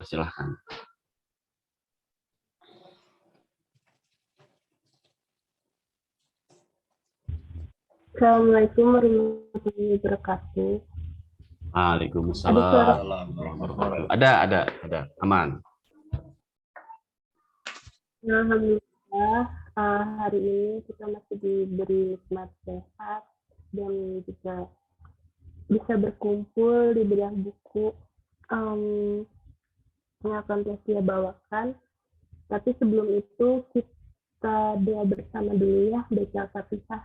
Silahkan. Assalamualaikum warahmatullahi wabarakatuh. Waalaikumsalam warahmatullahi wabarakatuh. Ada, aman. Alhamdulillah, hari ini kita masih diberi nikmat sehat dan juga bisa berkumpul di bedah buku yang akan Tesya bawakan. Tapi sebelum itu kita doa bersama dulu ya, baca Al-Fatihah.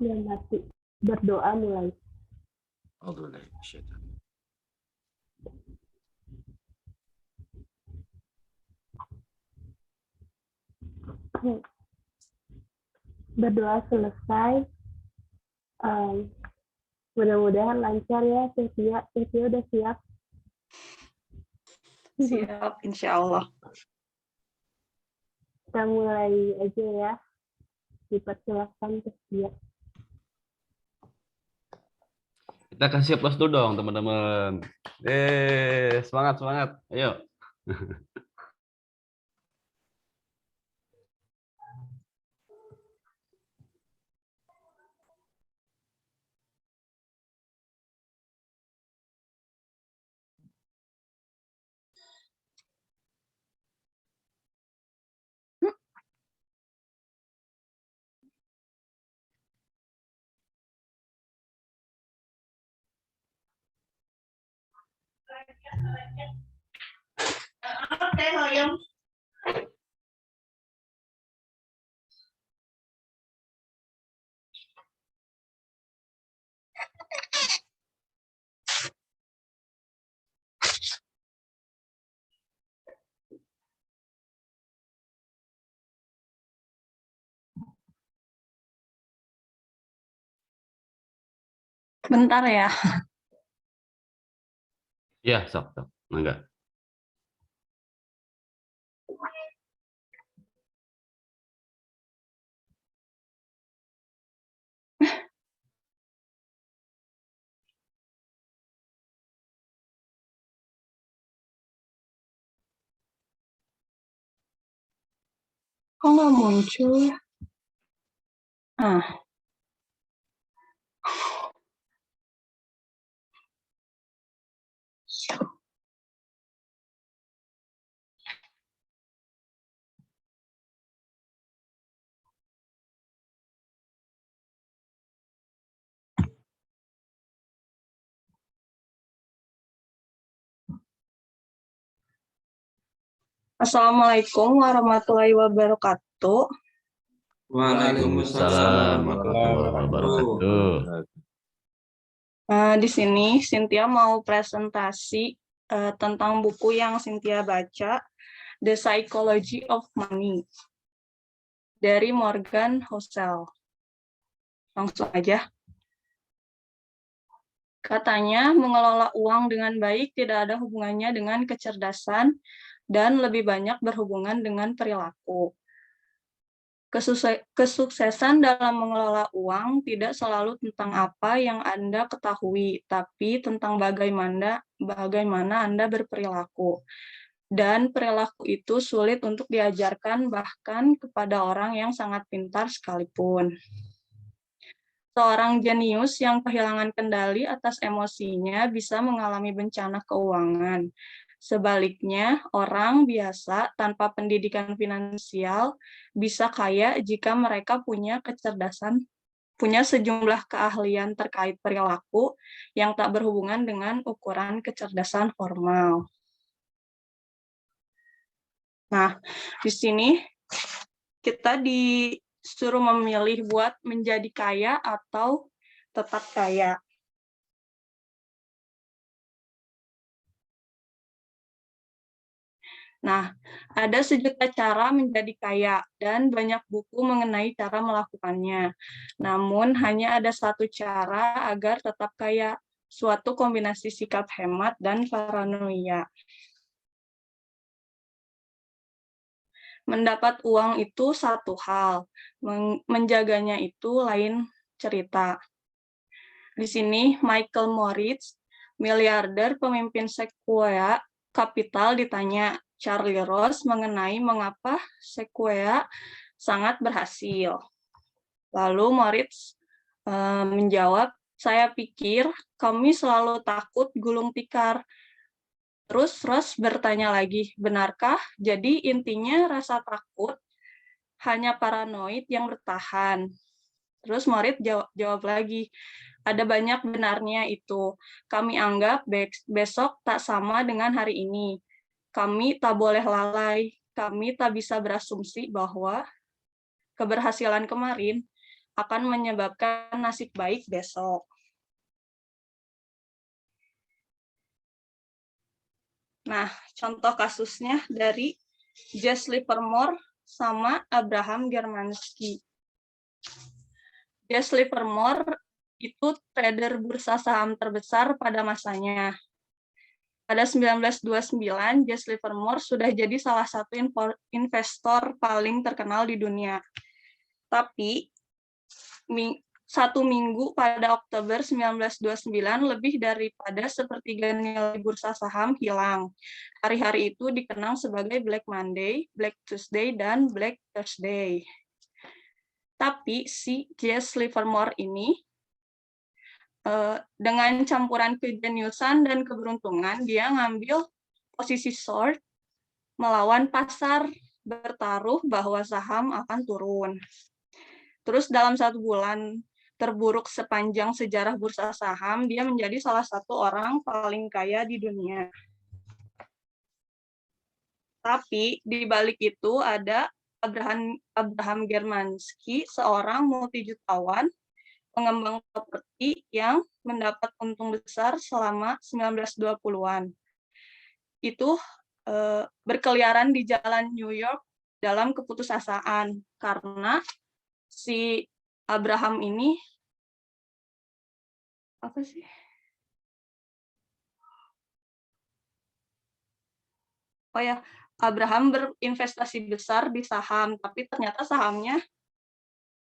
Yang mati berdoa mulai. Berdoa selesai. Mudah-mudahan lancar ya, Tesya. Tesya udah siap? Siap, insya Allah. Kita mulai aja ya. Dipersilakan Tesya. Kita kasih aplaus dulu dong, teman-teman. Semangat. Ayo. Bentar ya. Ya, sok. Enggak. Kok nggak muncul? Assalamualaikum warahmatullahi wabarakatuh. Waalaikumsalam warahmatullahi wabarakatuh. Di sini Cynthia mau presentasi tentang buku yang Cynthia baca, The Psychology of Money, dari Morgan Housel. Langsung aja. Katanya, mengelola uang dengan baik tidak ada hubungannya dengan kecerdasan dan lebih banyak berhubungan dengan perilaku. Kesuksesan dalam mengelola uang tidak selalu tentang apa yang Anda ketahui, tapi tentang bagaimana Anda berperilaku. Dan perilaku itu sulit untuk diajarkan bahkan kepada orang yang sangat pintar sekalipun. Seorang jenius yang kehilangan kendali atas emosinya bisa mengalami bencana keuangan. Sebaliknya, orang biasa tanpa pendidikan finansial bisa kaya jika mereka punya sejumlah keahlian terkait perilaku yang tak berhubungan dengan ukuran kecerdasan formal. Nah, di sini kita disuruh memilih buat menjadi kaya atau tetap kaya. Nah, ada sejuta cara menjadi kaya dan banyak buku mengenai cara melakukannya. Namun, hanya ada satu cara agar tetap kaya, suatu kombinasi sikap hemat dan paranoia. Mendapat uang itu satu hal, menjaganya itu lain cerita. Di sini, Michael Moritz, miliarder pemimpin Sequoia, kapital ditanya Charlie Rose mengenai mengapa Sequoia sangat berhasil. Lalu Moritz menjawab, saya pikir kami selalu takut gulung tikar. Terus Rose bertanya lagi, benarkah? Jadi intinya rasa takut hanya paranoid yang bertahan. Terus Moritz jawab lagi, ada banyak benarnya itu. Kami anggap besok tak sama dengan hari ini. Kami tak boleh lalai. Kami tak bisa berasumsi bahwa keberhasilan kemarin akan menyebabkan nasib baik besok. Nah, contoh kasusnya dari Jesse Livermore sama Abraham Germansky. Jesse Livermore itu trader bursa saham terbesar pada masanya. Pada 1929, Jesse Livermore sudah jadi salah satu investor paling terkenal di dunia. Tapi, satu minggu pada Oktober 1929, lebih daripada sepertiga nilai bursa saham hilang. Hari-hari itu dikenang sebagai Black Monday, Black Tuesday, dan Black Thursday. Tapi si Jesse Livermore ini, dengan campuran kejeniusan dan keberuntungan, dia ngambil posisi short, melawan pasar, bertaruh bahwa saham akan turun. Terus dalam 1 bulan terburuk sepanjang sejarah bursa saham, dia menjadi salah satu orang paling kaya di dunia. Tapi di balik itu ada Abraham Germansky, seorang multijutawan pengembang properti yang mendapat untung besar selama 1920-an. Itu berkeliaran di jalan New York dalam keputusasaan karena si Abraham ini Abraham berinvestasi besar di saham, tapi ternyata sahamnya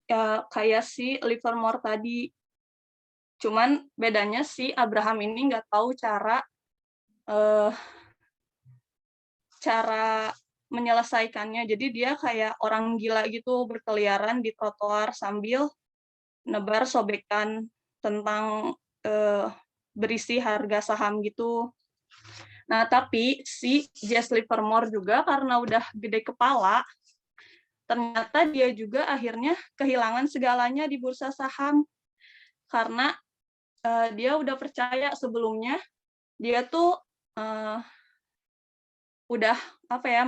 ya kayak si Livermore tadi. Cuman bedanya si Abraham ini nggak tahu cara menyelesaikannya. Jadi dia kayak orang gila gitu, berkeliaran di trotoar sambil nebar sobekan tentang berisi harga saham gitu. Nah, tapi si Jesse Livermore juga karena udah gede kepala, ternyata dia juga akhirnya kehilangan segalanya di bursa saham. Karena dia udah percaya sebelumnya, dia tuh udah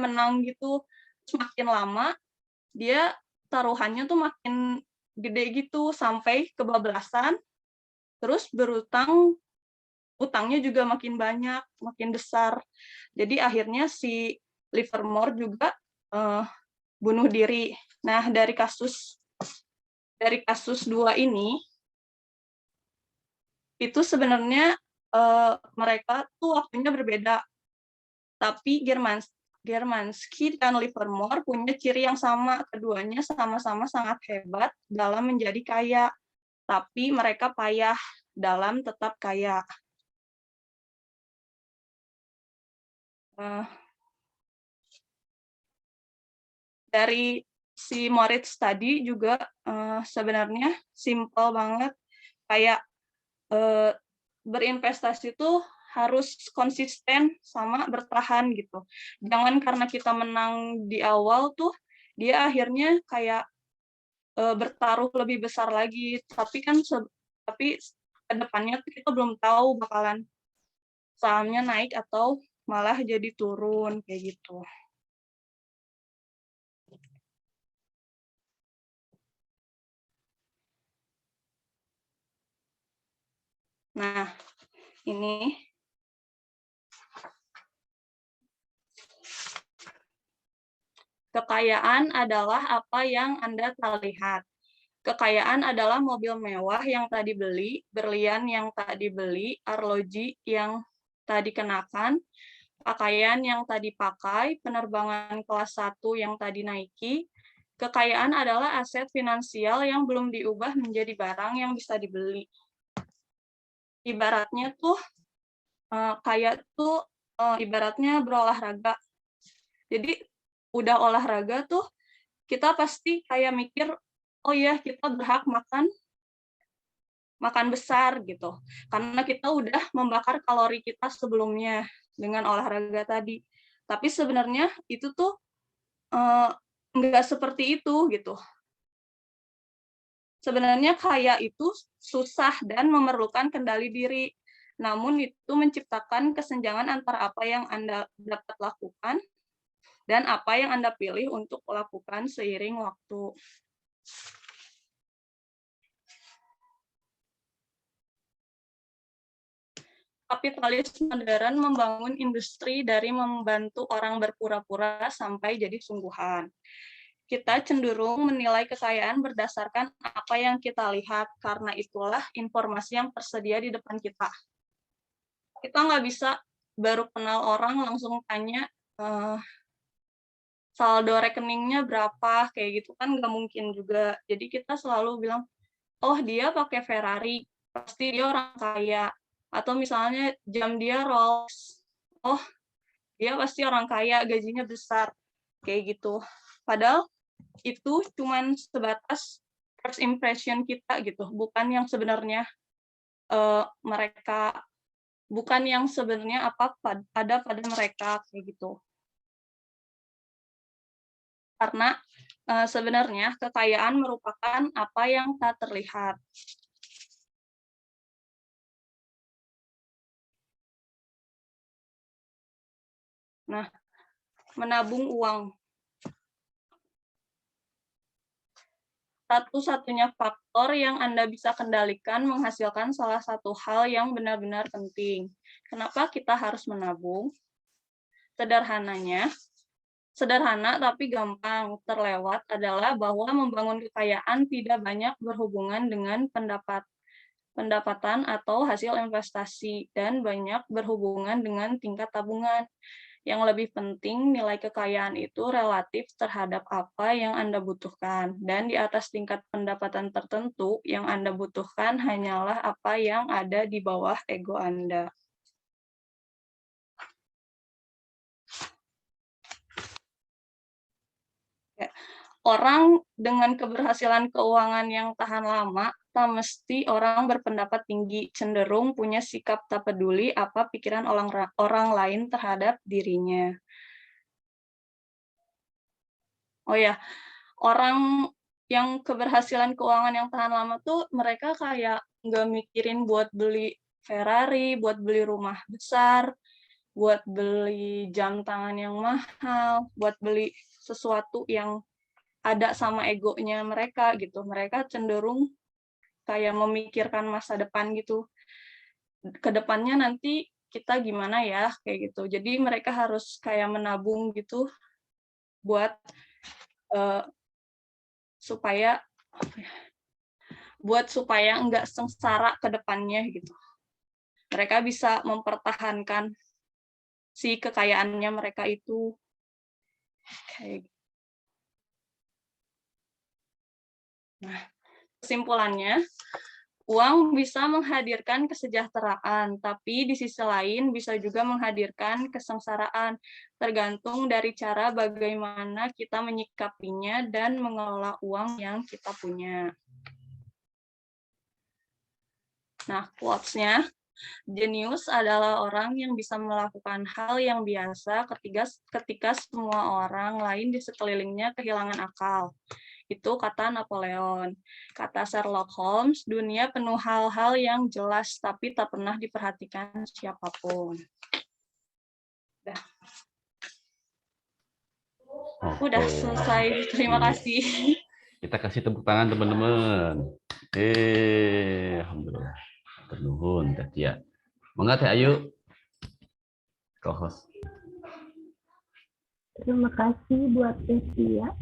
menang gitu. Semakin lama, dia taruhannya tuh makin gede gitu, sampai kebablasan, terus berutang, utangnya juga makin banyak, makin besar. Jadi akhirnya si Livermore juga bunuh diri. Nah, dari kasus 2 ini, itu sebenarnya mereka tuh waktunya berbeda. Tapi Germansky dan Livermore punya ciri yang sama. Keduanya sama-sama sangat hebat dalam menjadi kaya. Tapi mereka payah dalam tetap kaya. Dari si Moritz tadi juga sebenarnya simple banget, kayak berinvestasi itu harus konsisten sama bertahan gitu. Jangan karena kita menang di awal tuh dia akhirnya kayak bertaruh lebih besar lagi, tapi ke depannya kita belum tahu bakalan sahamnya naik atau malah jadi turun kayak gitu. Nah, ini kekayaan adalah apa yang Anda telah lihat. Kekayaan adalah mobil mewah yang tadi beli, berlian yang tadi beli, arloji yang tadi kenakan, pakaian yang tadi pakai, penerbangan kelas 1 yang tadi naiki. Kekayaan adalah aset finansial yang belum diubah menjadi barang yang bisa dibeli. Ibaratnya tuh kayak tuh ibaratnya berolahraga. Jadi udah olahraga tuh kita pasti kayak mikir, oh ya kita berhak makan besar gitu. Karena kita udah membakar kalori kita sebelumnya dengan olahraga tadi. Tapi sebenarnya itu tuh nggak seperti itu gitu. Sebenarnya kaya itu susah dan memerlukan kendali diri. Namun itu menciptakan kesenjangan antara apa yang Anda dapat lakukan dan apa yang Anda pilih untuk lakukan seiring waktu. Kapitalis modern membangun industri dari membantu orang berpura-pura sampai jadi sungguhan. Kita cenderung menilai kekayaan berdasarkan apa yang kita lihat, karena itulah informasi yang tersedia di depan kita. Kita nggak bisa baru kenal orang langsung tanya saldo rekeningnya berapa, kayak gitu kan nggak mungkin juga. Jadi kita selalu bilang, oh dia pakai Ferrari, pasti dia orang kaya. Atau misalnya jam dia Rolls, oh dia pasti orang kaya, gajinya besar, kayak gitu. Padahal itu cuman sebatas first impression kita gitu, bukan yang sebenarnya mereka, bukan yang sebenarnya apa ada pada mereka, kayak gitu. Karena sebenarnya kekayaan merupakan apa yang tak terlihat. Nah, menabung uang. Satu-satunya faktor yang Anda bisa kendalikan menghasilkan salah satu hal yang benar-benar penting. Kenapa kita harus menabung? Sederhana tapi gampang terlewat adalah bahwa membangun kekayaan tidak banyak berhubungan dengan pendapatan atau hasil investasi, dan banyak berhubungan dengan tingkat tabungan. Yang lebih penting, nilai kekayaan itu relatif terhadap apa yang Anda butuhkan, dan di atas tingkat pendapatan tertentu, yang Anda butuhkan hanyalah apa yang ada di bawah ego Anda. Orang dengan keberhasilan keuangan yang tahan lama tak mesti orang berpendapat tinggi, cenderung punya sikap tak peduli apa pikiran orang lain terhadap dirinya. Oh ya, orang yang keberhasilan keuangan yang tahan lama tuh mereka kayak nggak mikirin buat beli Ferrari, buat beli rumah besar, buat beli jam tangan yang mahal, buat beli sesuatu yang ada sama egonya mereka gitu. Mereka cenderung kayak memikirkan masa depan gitu. Kedepannya nanti kita gimana ya, kayak gitu. Jadi mereka harus kayak menabung gitu buat supaya enggak sengsara ke depannya gitu. Mereka bisa mempertahankan si kekayaannya mereka itu. Kayak. Nah, kesimpulannya, uang bisa menghadirkan kesejahteraan, tapi di sisi lain bisa juga menghadirkan kesengsaraan, tergantung dari cara bagaimana kita menyikapinya dan mengelola uang yang kita punya. Nah, quotes-nya, jenius adalah orang yang bisa melakukan hal yang biasa ketika semua orang lain di sekelilingnya kehilangan akal. Itu kata Napoleon. Kata Sherlock Holmes, dunia penuh hal-hal yang jelas tapi tak pernah diperhatikan siapapun. Udah selesai. Terima kasih. Kita kasih tepuk tangan teman-teman. Alhamdulillah. Ternuhun tadi ya. Mangga Teh Ayu. Co-host. Terima kasih buat Tia.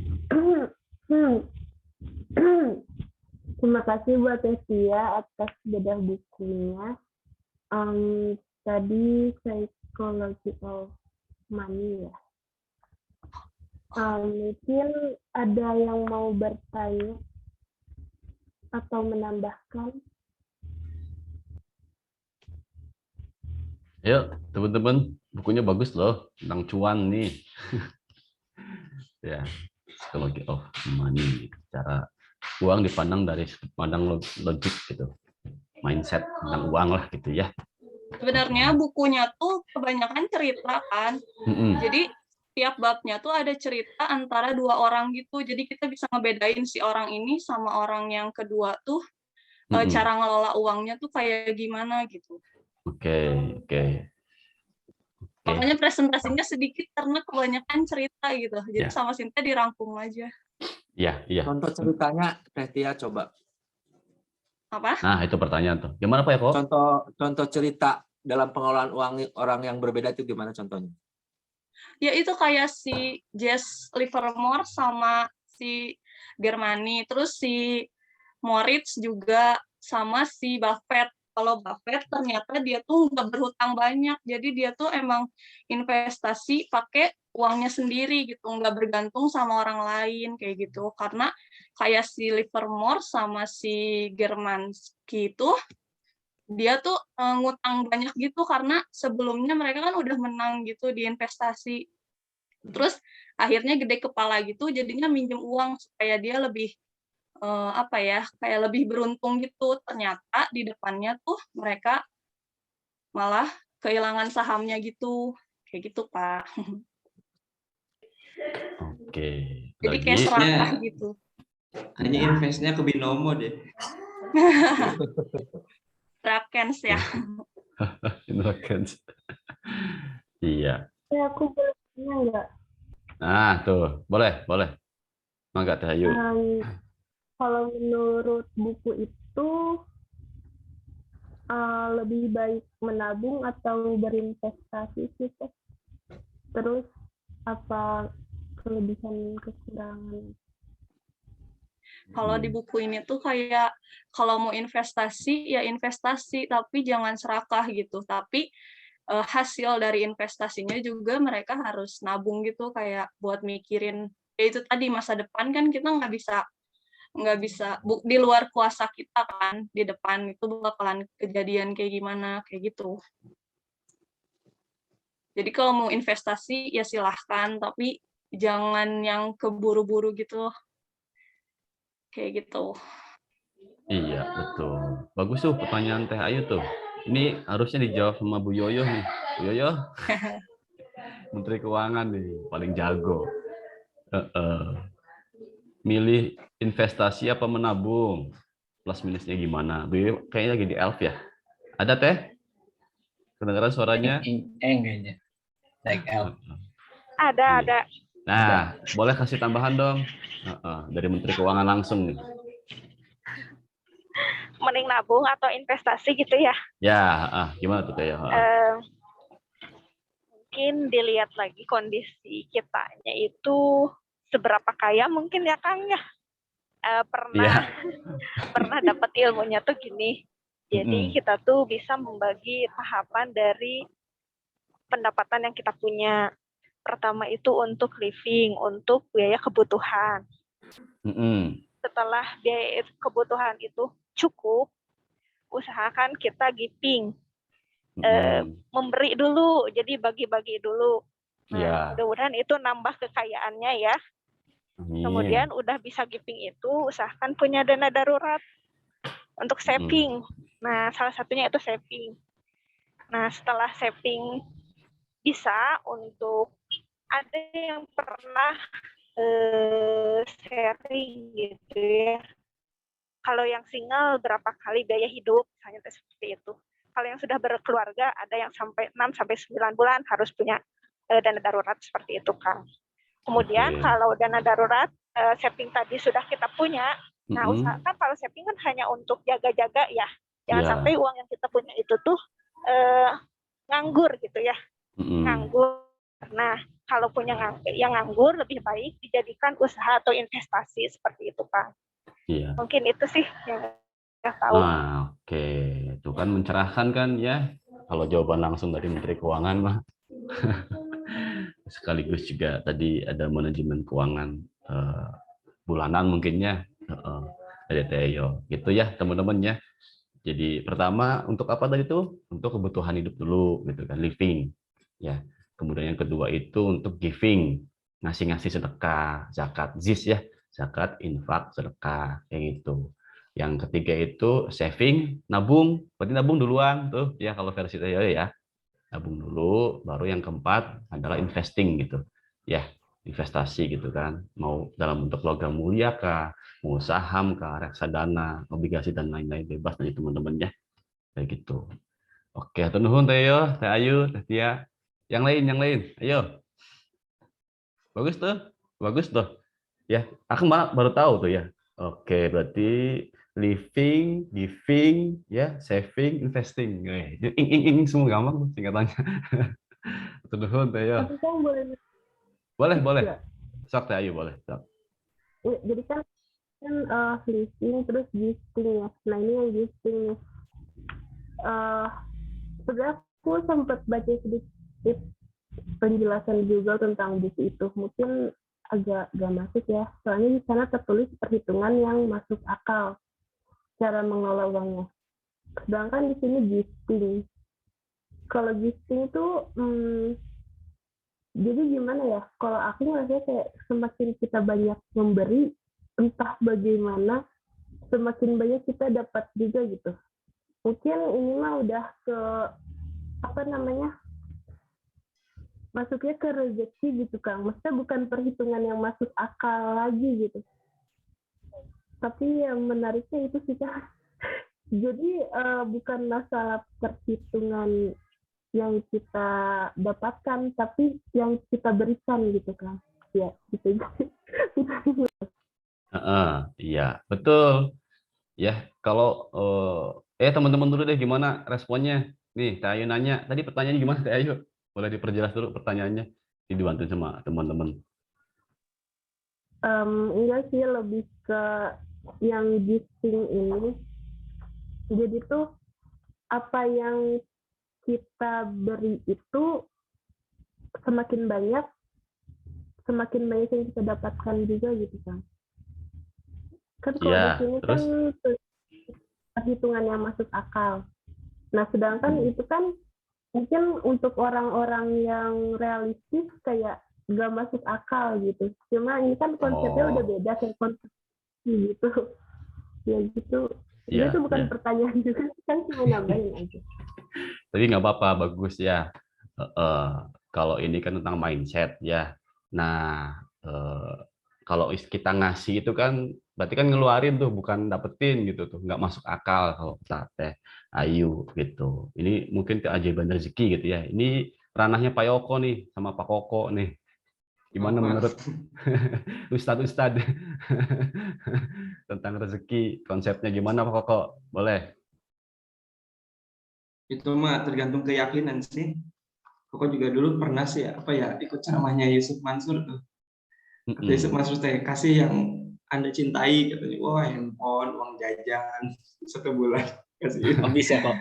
Terima kasih buat Tia atas bedah bukunya. Tadi Psychology of Money ya. Mungkin ada yang mau bertanya atau menambahkan? Ayo, teman-teman, bukunya bagus loh tentang cuan nih. Ya, Psychology of Money, cara uang dipandang dari sudut pandang logik gitu, mindset tentang uang lah gitu ya. Sebenarnya bukunya tuh kebanyakan cerita kan. Jadi tiap babnya tuh ada cerita antara dua orang gitu. Jadi kita bisa ngebedain si orang ini sama orang yang kedua tuh cara ngelola uangnya tuh kayak gimana gitu. Oke. Makanya presentasinya sedikit karena kebanyakan cerita gitu. Jadi sama Sinta dirangkum aja. Iya. Contoh ceritanya, Teh Tia coba. Apa? Nah, itu pertanyaan tuh. Gimana Pak Eko? Contoh cerita dalam pengelolaan uang orang yang berbeda itu gimana contohnya? Ya itu kayak si Jess Livermore sama si Germani. Terus si Moritz juga sama si Buffett. Kalau Buffett ternyata dia tuh nggak berhutang banyak. Jadi dia tuh emang investasi pakai uangnya sendiri gitu. Nggak bergantung sama orang lain kayak gitu. Karena kayak si Livermore sama si Germansky itu dia tuh ngutang banyak gitu karena sebelumnya mereka kan udah menang gitu di investasi. Terus akhirnya gede kepala gitu jadinya minjem uang supaya dia lebih kayak lebih beruntung gitu. Ternyata di depannya tuh mereka malah kehilangan sahamnya gitu. Kayak gitu, Pak. Oke. Jadi kayak serakah gitu. Hanya investnya ke binomo deh. Drakens ya. Drakens. Iya. Ya, aku boleh tanya nggak? Nah, tuh. Boleh. Mangga Teh Ayu. Kalau menurut buku itu lebih baik menabung atau berinvestasi sih, Teh? Terus apa kelebihan kekurangan? Kalau di buku ini tuh kayak kalau mau investasi ya investasi tapi jangan serakah gitu. Tapi hasil dari investasinya juga mereka harus nabung gitu kayak buat mikirin ya itu tadi masa depan kan kita nggak bisa di luar kuasa kita kan, di depan itu bakalan kejadian kayak gimana kayak gitu. Jadi kalau mau investasi ya silahkan tapi jangan yang keburu-buru gitu. Kayak gitu. Iya, betul. Bagus tuh pertanyaan Teh Ayu tuh. Ini harusnya dijawab sama Bu Yoyo nih. Bu Yoyo, Menteri Keuangan nih, paling jago. Milih investasi apa menabung? Plus minusnya gimana? Bu Yoyo kayaknya lagi di Elf ya. Ada Teh? Kedengaran suaranya? Kayaknya. Like Elf. Ada. Nah, boleh kasih tambahan dong. Dari Menteri Keuangan langsung nih. Mending nabung atau investasi gitu ya? Ya, gimana tuh Teh? Mungkin dilihat lagi kondisi kitanya itu seberapa kaya mungkin ya Kang ya. Pernah dapat ilmunya tuh gini. Jadi kita tuh bisa membagi tahapan dari pendapatan yang kita punya. Pertama itu untuk living, untuk biaya kebutuhan. Setelah biaya kebutuhan itu cukup, usahakan kita giving, memberi dulu, jadi bagi-bagi dulu. Nah, mudah-mudahan itu nambah kekayaannya ya. Kemudian udah bisa giving itu, usahakan punya dana darurat untuk saving. Nah, salah satunya itu saving. Nah, setelah saving bisa untuk ada yang pernah sharing gitu ya. Kalau yang single berapa kali biaya hidup, misalnya seperti itu. Kalau yang sudah berkeluarga ada yang sampai 6 sampai 9 bulan harus punya dana darurat seperti itu, Kang. Kemudian kalau dana darurat saving tadi sudah kita punya, nah usahakan kalau saving kan hanya untuk jaga-jaga ya. Jangan sampai uang yang kita punya itu tuh nganggur gitu ya. Nganggur. Nah, kalau punya yang nganggur lebih baik dijadikan usaha atau investasi seperti itu, Pak. Iya. Mungkin itu sih yang saya tahu. Oke. Itu kan mencerahkan kan ya. Kalau jawaban langsung dari Menteri Keuangan mah. Sekaligus juga tadi ada manajemen keuangan bulanan mungkinnya dari Theo. Gitu ya, teman-teman ya. Jadi pertama untuk apa tadi tuh? Untuk kebutuhan hidup dulu gitu kan, living. Ya. Kemudian yang kedua itu untuk giving, ngasih-ngasih sedekah, zakat, zis ya, zakat, infak, sedekah, kayak gitu. Yang ketiga itu saving, nabung, berarti nabung duluan tuh ya kalau versi saya ya. Nabung dulu, baru yang keempat adalah investing gitu. Ya, investasi gitu kan. Mau dalam bentuk logam mulia kah, mau saham kah, reksadana, obligasi dan lain-lain, bebas dari teman-teman ya. Kayak gitu. Oke, hatur nuhun Teh Yo, Teh Ayu, Teh Tia. Yang lain. Ayo. Bagus tuh. Bagus tuh. Ya, aku malah baru tahu tuh ya. Oke, berarti living, giving, ya, saving, investing. Ing semua gampang tuh singkatannya. Hatur nuhun Teh Yo. Tapi kan boleh Boleh. ya. Sok Teh Ayu boleh. Sok. Jadi kan listing terus gifting ya. Nah ini yang gifting nih. Sebenarnya aku sempat baca sedikit penjelasan Google tentang buku itu. Mungkin agak gak masuk ya. Soalnya di sana tertulis perhitungan yang masuk akal cara mengelola uangnya. Sedangkan di sini gifting. Kalau gifting tuh jadi gimana ya? Kalau aku ngerasa kayak semakin kita banyak memberi, entah bagaimana, semakin banyak kita dapat juga gitu. Mungkin ini mah udah ke masuknya ke rezeki gitu Kang. Maksudnya bukan perhitungan yang masuk akal lagi gitu. Tapi yang menariknya itu sih Kang. Jadi bukan masalah perhitungan yang kita dapatkan, tapi yang kita berikan gitu Kang. Ya, gitu. Iya, betul. Ya, kalau teman-teman dulu deh gimana responnya? Nih, Teh Ayu nanya. Tadi pertanyaannya gimana, Teh Ayu? Boleh diperjelas dulu pertanyaannya. Dibantu sama teman-teman. Enggak sih, lebih ke yang gifting ini. Jadi tuh apa yang kita beri itu semakin banyak yang kita dapatkan juga gitu Kang. Kan kalau di sini kan perhitungan yang masuk akal. Nah, sedangkan itu kan mungkin untuk orang-orang yang realistis kayak nggak masuk akal gitu. Cuma ini kan konsepnya udah beda kayak konsep gitu. Ya gitu. Itu bukan pertanyaan juga, kan cuma nambahin aja. Tapi nggak apa-apa, bagus ya. Kalau ini kan tentang mindset ya. Nah, kalau kita ngasih itu kan berarti kan ngeluarin tuh, bukan dapetin gitu tuh, nggak masuk akal kalau kata Teh Ayu gitu. Ini mungkin keajaiban rezeki gitu ya. Ini ranahnya Pak Yoko nih sama Pak Koko nih. Gimana menurut Ustadz tentang rezeki, konsepnya gimana Pak Koko? Boleh. Itu mah tergantung keyakinan sih. Koko juga dulu pernah sih ikut ceramahnya Yusuf Mansur tuh. Yusuf Mansur teh kasih yang Anda cintai, katanya. Wah, handphone, uang jajan satu bulan kasih. Habis ya kok.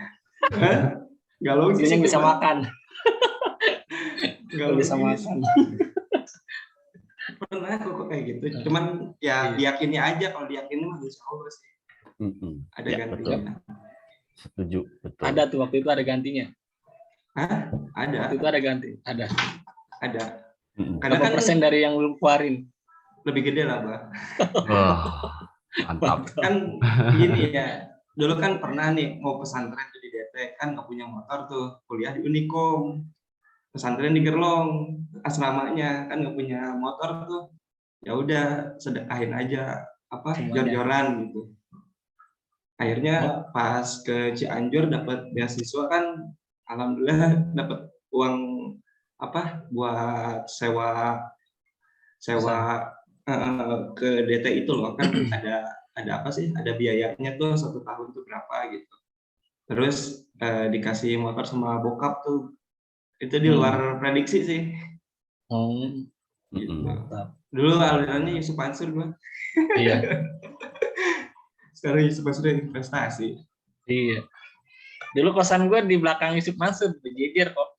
Gak logis. Yang bisa makan. Gak bisa makan. Pernah kok kayak gitu. Cuman ya diyakini aja, kalau diyakini mah insya Allah sih. Ada gantinya. Setuju, betul. Ada tuh waktu itu ada gantinya. Hah? Ada. Waktu itu ada ganti. Ada. Karena berapa persen dari yang lu keluarin? Lebih gede lah, Mbak. Mantap. Kan gini ya. Dulu kan pernah nih mau pesantren tuh di DT, kan nggak punya motor tuh, kuliah di Unikom. Pesantren di Gerlong, asramanya kan nggak punya motor tuh. Ya udah sedekahin aja jor-joran gitu. Akhirnya pas ke Cianjur dapat beasiswa kan, alhamdulillah dapat uang buat sewa ke DT itu loh, kan ada biayanya tuh 1 tahun tuh berapa gitu. Terus dikasih motor sama bokap tuh, itu di luar prediksi sih. Gitu. Dulu alirannya Yusuf Mansur gua. Iya. Sekarang Yusuf Mansur investasi. Iya. Dulu kosan gue di belakang Yusuf Mansur, berjejer kok.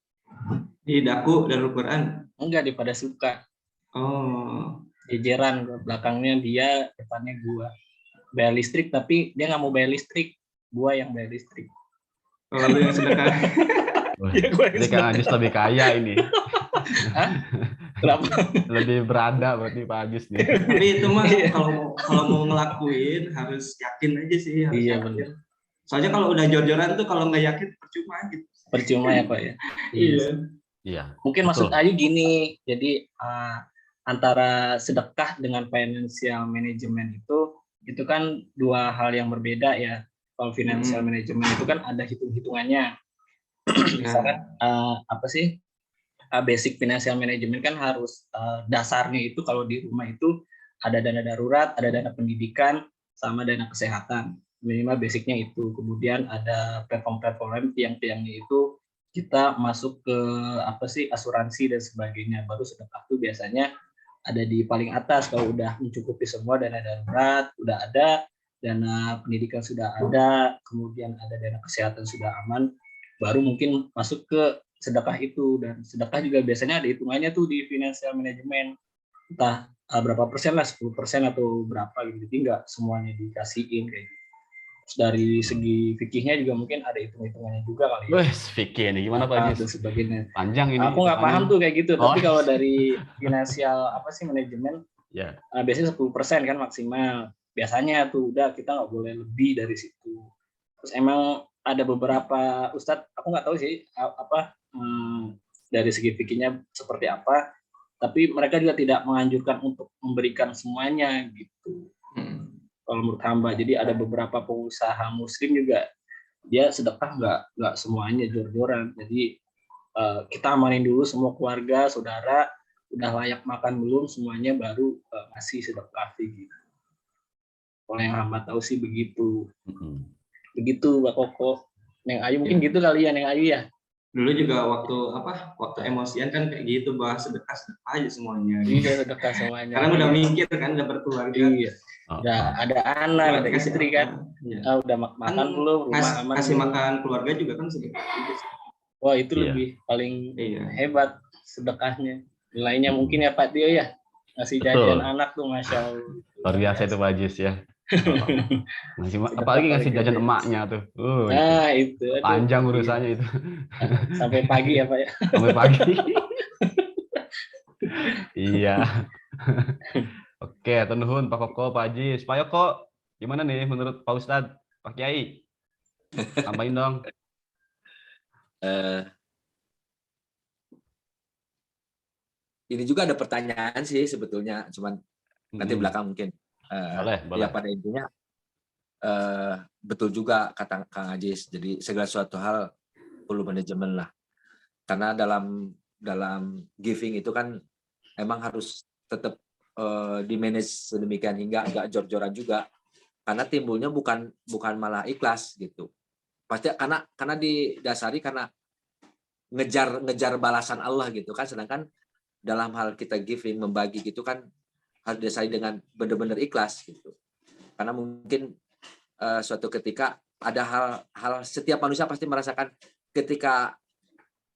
Di Daku Darul Quran? Enggak, di Pada Suka. Oh. Jejeran, belakangnya dia, depannya gua. Bayar listrik, tapi dia nggak mau bayar listrik. Gua yang bayar listrik. Oh, lu yang sedekah. Wah, Ya gue yang Jadi Kang Ajis lebih kaya ini. Hah? Kenapa? Lebih berada berarti Pak Ajis nih. Tapi itu mah Iya. kalau mau ngelakuin harus yakin aja sih, harus Iya, yakin. benar. Soalnya kalau udah jor-joran tuh kalau nggak yakin percuma gitu. Percuma ya Pak ya. Iya. Iya. Mungkin Betul. maksud Ayu gini, jadi antara sedekah dengan financial management itu kan dua hal yang berbeda ya. Kalau financial management itu kan ada hitung-hitungannya. Misalkan apa sih basic financial management kan harus dasarnya itu kalau di rumah itu ada dana darurat, ada dana pendidikan, sama dana kesehatan. Minimal basicnya itu. Kemudian ada platform-platform tiang-tiangnya itu kita masuk ke apa sih asuransi dan sebagainya. Baru sedekah tuh biasanya ada di paling atas kalau udah mencukupi semua dana darurat, udah ada dana pendidikan sudah ada, kemudian ada dana kesehatan sudah aman, baru mungkin masuk ke sedekah itu. Dan sedekah juga biasanya ada hitungannya tuh di financial management, entah berapa persen lah, 10% atau berapa gitu, jadi nggak semuanya dikasihin kayak gitu. Terus dari segi fikihnya juga mungkin ada hitung-hitungannya juga kali ya. Wes, fikih nih gimana Pak Dan Ajis? sebagainya. Panjang ini. Aku nggak paham tuh kayak gitu, Oh. tapi kalau dari financial apa sih manajemen, Ya. biasanya 10% kan maksimal. Biasanya tuh udah kita nggak boleh lebih dari situ. Terus emang ada beberapa ustadz, aku nggak tahu sih dari segi fikihnya seperti apa, tapi mereka juga tidak menganjurkan untuk memberikan semuanya gitu. Kalau menurut hamba, jadi ada beberapa pengusaha muslim juga dia sedekah nggak semuanya jor-joran. Jadi kita amanin dulu semua keluarga, saudara, udah layak makan belum semuanya, baru ngasih sedekah gitu. Kalau yang hamba tahu sih begitu. Begitu Mbak Koko. Neng Ayu mungkin gitu kali ya, Neng Ayu ya. Dulu juga waktu emosian kan kayak gitu, bahas sedekah aja semuanya. Iya, sedekah semuanya. Karena udah mikir kan, udah berkeluarga. Iya. Udah ada anak, ada istri kan. Udah makan belum, rumah aman. Kasih makan keluarga juga kan sedekah. Wah, itu Iya. lebih paling hebat sedekahnya. Nilainya mungkin ya Pak Tio ya. Ngasih jajan anak tuh Masya Allah. Luar biasa itu Pak Ajis ya. Apalagi ngasih jajan emaknya tuh. Nah, itu. Aduh, panjang urusannya itu. Sampai pagi ya Pak ya. Sampai pagi. Iya. Oke, nuhun Pak Koko, Pak Ajis. Pak Yoko, gimana nih menurut Pak Ustadz, Pak Kiai? Tambahin dong. Ini juga ada pertanyaan sih sebetulnya, cuman nanti belakang mungkin. Boleh. Ya pada intinya betul juga kata Kang Ajis. Jadi segala suatu hal perlu manajemen lah. Karena dalam giving itu kan emang harus tetap di manage sedemikian hingga nggak jor-joran juga. Karena timbulnya bukan malah ikhlas gitu. Pasti karena didasari karena ngejar balasan Allah gitu kan. Sedangkan dalam hal kita giving, membagi gitu kan harus didasari dengan benar-benar ikhlas gitu. Karena mungkin suatu ketika ada hal setiap manusia pasti merasakan ketika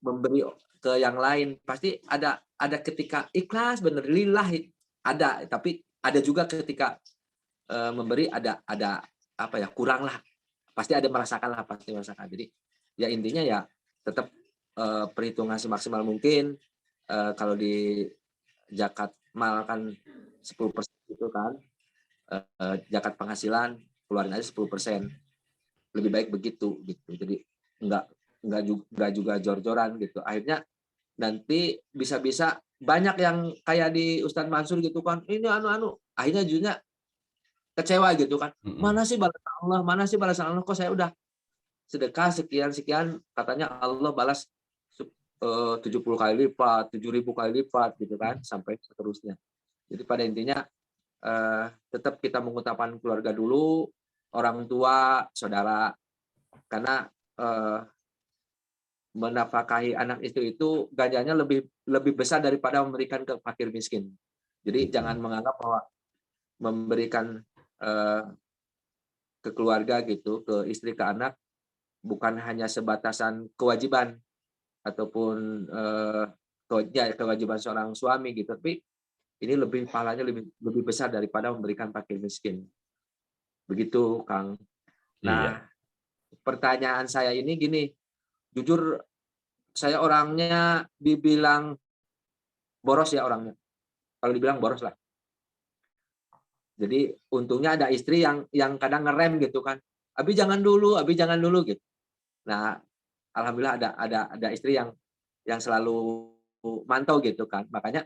memberi ke yang lain pasti ada ketika ikhlas bener lillahi ada, tapi ada juga ketika memberi ada apa ya kurang lah, pasti ada merasakan. Jadi ya intinya ya tetap perhitungan semaksimal mungkin. Kalau di zakat mal kan 10% itu kan, zakat penghasilan keluarin aja 10%. Lebih baik begitu gitu. Jadi enggak juga jor-joran gitu. Akhirnya nanti bisa-bisa banyak yang kayak di Ustadz Mansur gitu kan. Ini akhirnya jadinya kecewa gitu kan. Mana sih balasan Allah? Kok saya udah sedekah sekian katanya Allah balas 70 kali lipat, 7.000 kali lipat gitu kan, sampai seterusnya. Jadi pada intinya tetap kita mengutamakan keluarga dulu, orang tua, saudara, karena menafkahi anak itu ganjarnya lebih besar daripada memberikan ke fakir miskin. Jadi jangan menganggap bahwa memberikan ke keluarga gitu, ke istri, ke anak bukan hanya sebatasan kewajiban ataupun kewajiban seorang suami gitu, tapi ini pahalanya lebih besar daripada memberikan fakir miskin. Begitu, Kang. Nah, pertanyaan saya ini gini, jujur saya orangnya dibilang boros ya orangnya. Kalau dibilang boros lah. Jadi untungnya ada istri yang kadang ngerem gitu kan. Abi jangan dulu gitu. Nah, alhamdulillah ada istri yang selalu mantau gitu kan. Makanya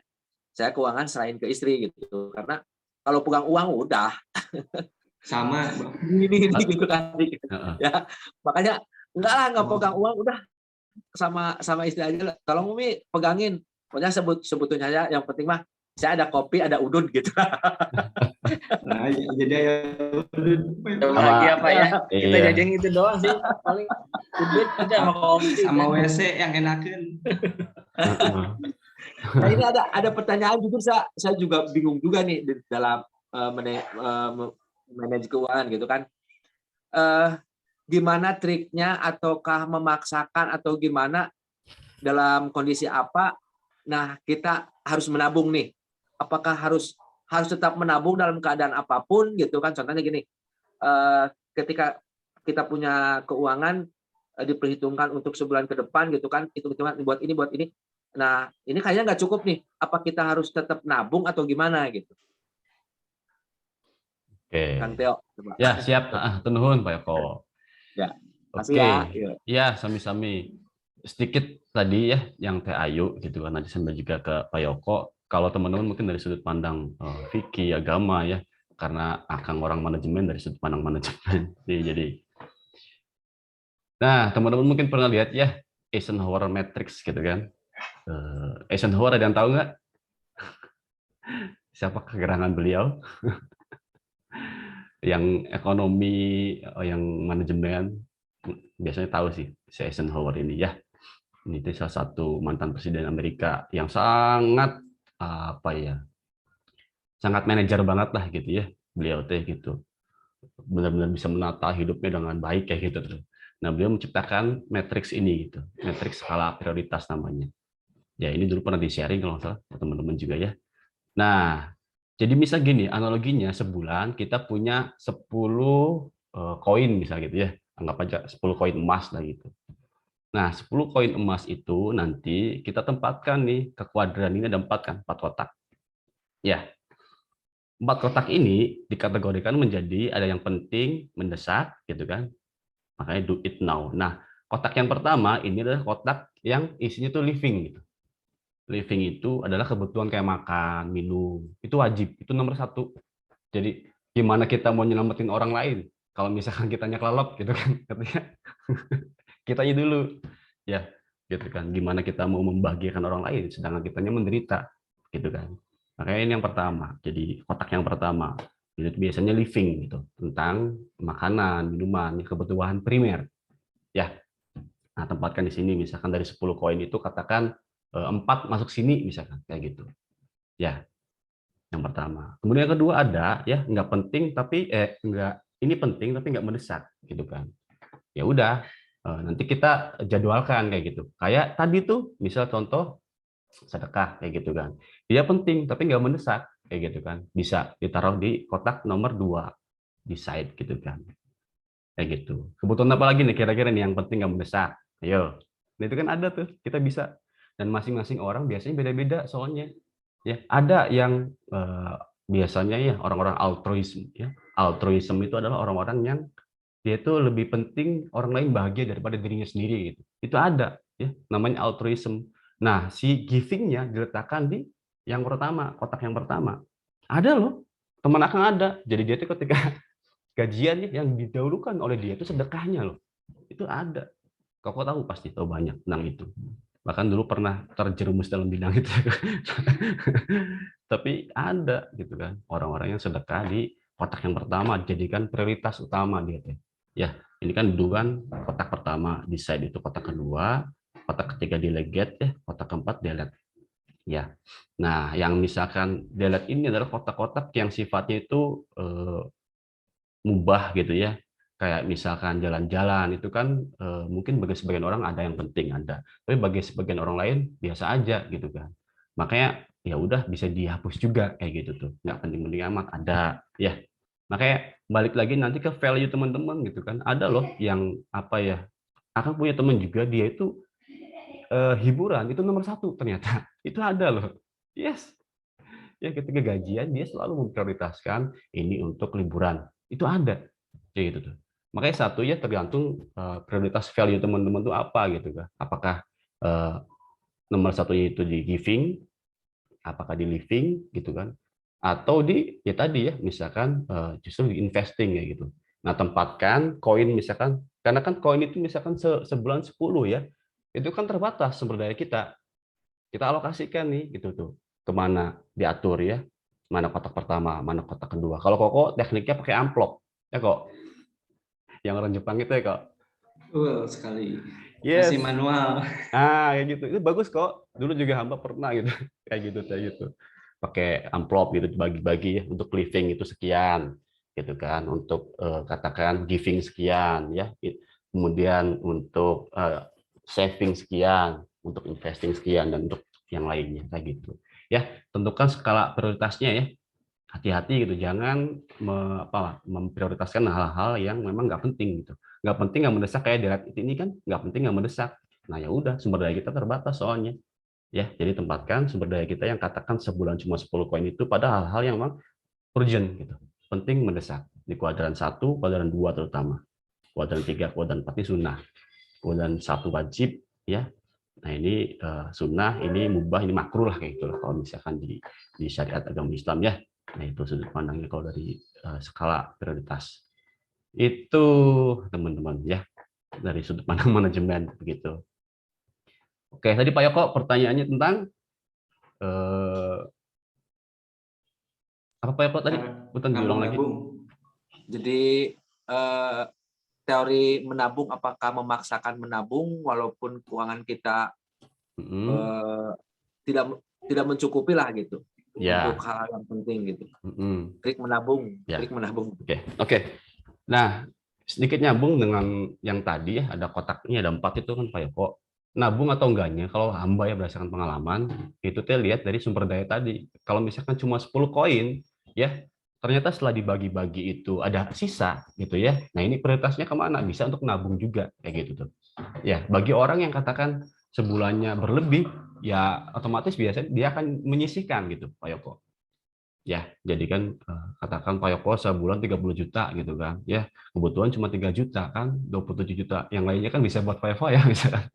saya keuangan serahin ke istri gitu. Karena kalau pegang uang udah Sama. ini gitu kan. Heeh. Ya, makanya enggak pegang uang, udah sama istri aja lah. Tolong Umi pegangin. Pokoknya sebetulnya aja yang penting mah saya ada kopi, ada udun gitu. Nah, jadi ya Lagi apa ya? Kita Iya. jajan itu doang sih. Paling udut udah sama kopi. sama WC yang enakan. Heeh. Nah, ini ada pertanyaan jujur saya juga bingung juga nih di dalam manage keuangan gitu kan. Gimana triknya ataukah memaksakan atau gimana dalam kondisi apa? Nah, kita harus menabung nih. Apakah harus tetap menabung dalam keadaan apapun gitu kan? Contohnya gini, ketika kita punya keuangan diperhitungkan untuk sebulan ke depan gitu kan, hitung-hitungan buat ini. Nah, ini kayaknya nggak cukup nih. Apa kita harus tetap nabung atau gimana gitu? Oke. Kang Teo, coba. Ya, siap. Tuh nuhun Pak Yoko. Ya, Oke. makasih ya. Ya, sami-sami. Sedikit tadi ya yang Teh Ayu gitu kan, nanti sampai juga ke Pak Yoko. Kalau teman-teman mungkin dari sudut pandang fikih agama ya, karena Akang orang manajemen dari sudut pandang manajemen. Jadi nah, teman-teman mungkin pernah lihat ya Eisenhower Matrix gitu kan. Eisenhower ada yang tahu nggak? Siapa kegerangan beliau? Yang ekonomi, yang manajemen biasanya tahu sih si Eisenhower ini ya. Ini salah satu mantan presiden Amerika yang sangat sangat manajer banget lah gitu ya, beliau teh gitu, benar-benar bisa menata hidupnya dengan baik kayak gitu tuh. Nah, beliau menciptakan matriks ini gitu, matriks skala prioritas namanya. Ya, ini dulu pernah di-sharing kalau nggak salah teman-teman juga ya. Nah, jadi misal gini, analoginya sebulan kita punya 10 koin misal gitu ya, anggap aja 10 koin emas lah gitu. Nah, 10 koin emas itu nanti kita tempatkan nih ke kuadran ini, ada 4 kan, 4 kotak. Ya, 4 kotak ini dikategorikan menjadi ada yang penting, mendesak, gitu kan. Makanya do it now. Nah, kotak yang pertama ini adalah kotak yang isinya tuh living gitu. Living itu adalah kebutuhan kayak makan, minum. Itu wajib, itu nomor 1. Jadi, gimana kita mau nyelamatin orang lain? Kalau misalkan kitanya kelelep gitu kan, kitanya dulu. Ya, gitu kan. Gimana kita mau membahagiakan orang lain sedangkan kitanya menderita, gitu kan. Makanya ini yang pertama. Jadi kotak yang pertama itu biasanya living gitu, tentang makanan, minuman, kebutuhan primer. Ya. Nah, tempatkan di sini misalkan dari 10 koin itu katakan 4 masuk sini misalkan kayak gitu. Ya. Yang pertama. Kemudian yang kedua ada ya nggak penting tapi ini penting tapi nggak mendesak gitu kan. Ya udah, nanti kita jadwalkan kayak gitu. Kayak tadi tuh, misal contoh sedekah kayak gitu kan. Dia penting tapi nggak mendesak kayak gitu kan. Bisa ditaruh di kotak nomor 2 di side gitu kan. Kayak gitu. Kebutuhan apa lagi nih kira-kira nih yang penting nggak mendesak? Ayo. Nah, itu kan ada tuh, kita bisa. Dan masing-masing orang biasanya beda-beda soalnya. Ya, ada yang biasanya ya orang-orang altruisme ya. Altruisme itu adalah orang-orang yang dia itu lebih penting orang lain bahagia daripada dirinya sendiri gitu. Itu ada ya, namanya altruism. Nah, si giving-nya diletakkan di yang pertama, kotak yang pertama. Ada loh, teman Akang ada. Jadi dia itu ketika gajian ya, yang didahulukan oleh dia itu sedekahnya loh. Itu ada. Kau tahu pasti tahu banyak tentang itu. Bahkan dulu pernah terjerumus dalam bidang itu. Tapi ada gitu kan, orang-orang yang sedekah di kotak yang pertama, jadikan prioritas utama dia teh. Ya, ini kan dudukan kotak pertama, di side itu kotak kedua, kotak ketiga delegate ya, kotak keempat delete. Ya. Nah, yang misalkan delete ini adalah kotak-kotak yang sifatnya itu mubah gitu ya. Kayak misalkan jalan-jalan itu kan mungkin bagi sebagian orang ada yang penting ada, tapi bagi sebagian orang lain biasa aja gitu kan. Makanya ya udah bisa dihapus juga kayak gitu tuh. Nggak penting-penting amat ada ya. Makanya balik lagi nanti ke value teman-teman gitu kan. Ada loh yang apa ya, akan punya teman juga dia itu hiburan itu nomor satu ternyata. Itu ada loh. Yes. Ya ketika gajian dia selalu memprioritaskan ini untuk liburan. Itu ada. Kayak gitu tuh. Makanya satu ya tergantung prioritas value teman-teman tuh apa gitu kan. Apakah eh, nomor satunya itu di giving, apakah di living gitu kan, atau di ya tadi ya misalkan justru di investing ya gitu. Nah tempatkan koin misalkan, karena kan koin itu misalkan sebulan 10 ya, itu kan terbatas sumber daya kita alokasikan nih gitu tuh kemana diatur ya, mana kotak pertama, mana kotak kedua. Kalau Koko tekniknya pakai amplop ya kok, yang orang Jepang itu ya kok. Sekali. Yes. Masih manual. Kayak gitu. Itu bagus kok. Dulu juga hamba pernah gitu. Kayak gitu. Pakai amplop gitu dibagi-bagi ya untuk living itu sekian gitu kan. Untuk katakan giving sekian ya. Kemudian untuk saving sekian, untuk investing sekian dan untuk yang lainnya kayak gitu. Ya, tentukan skala prioritasnya ya. Hati-hati gitu, jangan memprioritaskan hal-hal yang memang nggak penting gitu. Nggak penting, nggak mendesak kayak derat ini kan nggak penting, nggak mendesak. Nah ya udah, sumber daya kita terbatas soalnya. Ya, jadi tempatkan sumber daya kita yang katakan sebulan cuma 10 koin itu pada hal-hal yang memang urgent gitu. Penting mendesak. Di kuadran 1, kuadran 2 terutama. Kuadran 3, kuadran 4 ini sunnah. Kuadran 1 wajib ya. Nah ini sunnah, ini mubah, ini makruh lah kayak gitu lah kalau misalkan di syariat agama Islam ya. Nah itu sudut pandangnya kalau dari skala prioritas. Itu teman-teman ya dari sudut pandang manajemen begitu. Oke, tadi Pak Yoko pertanyaannya tentang apa Pak Yoko tadi? Bukan diulang lagi. Jadi teori menabung, apakah memaksakan menabung walaupun keuangan kita tidak mencukupi lah gitu untuk hal yang penting gitu. Trik menabung, trik menabung. Oke. Nah, sedikit nyambung dengan yang tadi ya, ada kotaknya ada 4 itu kan Pak Yoko. Nabung atau enggaknya, kalau hamba ya berdasarkan pengalaman, itu saya lihat dari sumber daya tadi. Kalau misalkan cuma 10 koin, ya ternyata setelah dibagi-bagi itu ada sisa gitu ya. Nah ini prioritasnya kemana? Bisa untuk nabung juga kayak gitu tuh. Ya bagi orang yang katakan sebulannya berlebih, ya otomatis biasanya dia akan menyisihkan gitu Pak Yoko. Ya, jadi kan katakan Pak Yoko sebulan 30 juta gitu kan. Ya, kebutuhan cuma 3 juta kan, 27 juta. Yang lainnya kan bisa buat foya-foya misalkan.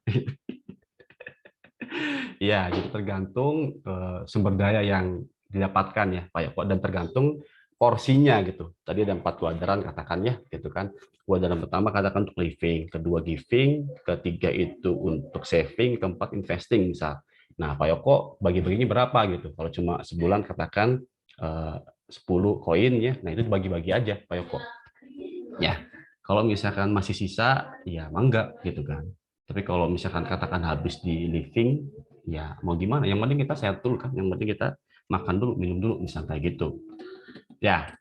Ya, jadi tergantung sumber daya yang didapatkan ya Pak Yoko dan tergantung porsinya gitu. Tadi ada 4 kuadran katakan ya gitu kan. Kuadran pertama katakan untuk living, kedua giving, ketiga itu untuk saving, keempat investing misal. Nah, Pak Yoko bagi-baginya berapa gitu. Kalau cuma sebulan katakan 10 koin ya. Nah, itu dibagi-bagi aja Pak Yoko. Ya. Kalau misalkan masih sisa ya mangga gitu kan. Tapi kalau misalkan katakan habis di living ya mau gimana? Yang penting kita sehat dulu kan. Yang penting kita makan dulu, minum dulu misalnya kayak gitu. Ya.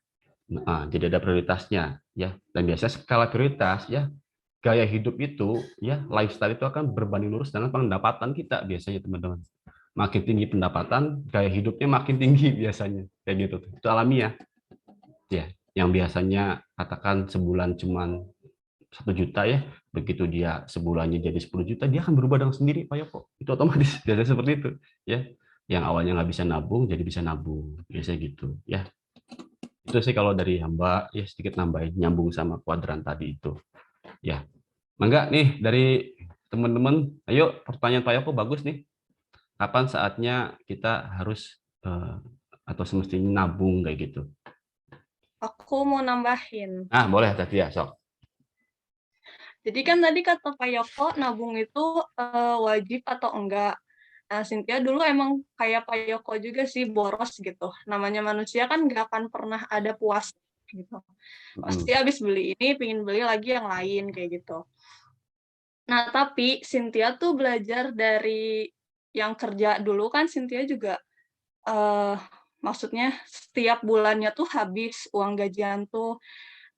Nah, jadi ada prioritasnya ya. Dan biasanya skala prioritas ya gaya hidup itu ya lifestyle itu akan berbanding lurus dengan pendapatan kita biasanya teman-teman. Makin tinggi pendapatan, gaya hidupnya makin tinggi biasanya kayak gitu. Itu alamiah. Ya, yang biasanya katakan sebulan cuman 1 juta ya, begitu dia sebulannya jadi 10 juta, dia akan berubah dengan sendiri Pak Yoko. Itu otomatis biasanya seperti itu ya. Yang awalnya nggak bisa nabung jadi bisa nabung biasanya gitu ya. Itu sih kalau dari hamba ya sedikit nambahin nyambung sama kuadran tadi itu ya. Mangga nih dari teman-teman, ayo pertanyaan Pak Yoko bagus nih. Kapan saatnya kita harus atau semestinya nabung kayak gitu? Aku mau nambahin. Boleh tadi ya, sok. Jadi kan tadi kata Pak Yoko, nabung itu wajib atau enggak. Nah, Cynthia dulu emang kayak Pak Yoko juga sih, boros gitu. Namanya manusia kan nggak akan pernah ada puas gitu. Pasti habis beli ini, pengen beli lagi yang lain kayak gitu. Nah, tapi Cynthia tuh belajar dari yang kerja dulu kan, Cynthia juga maksudnya setiap bulannya tuh habis uang gajian tuh.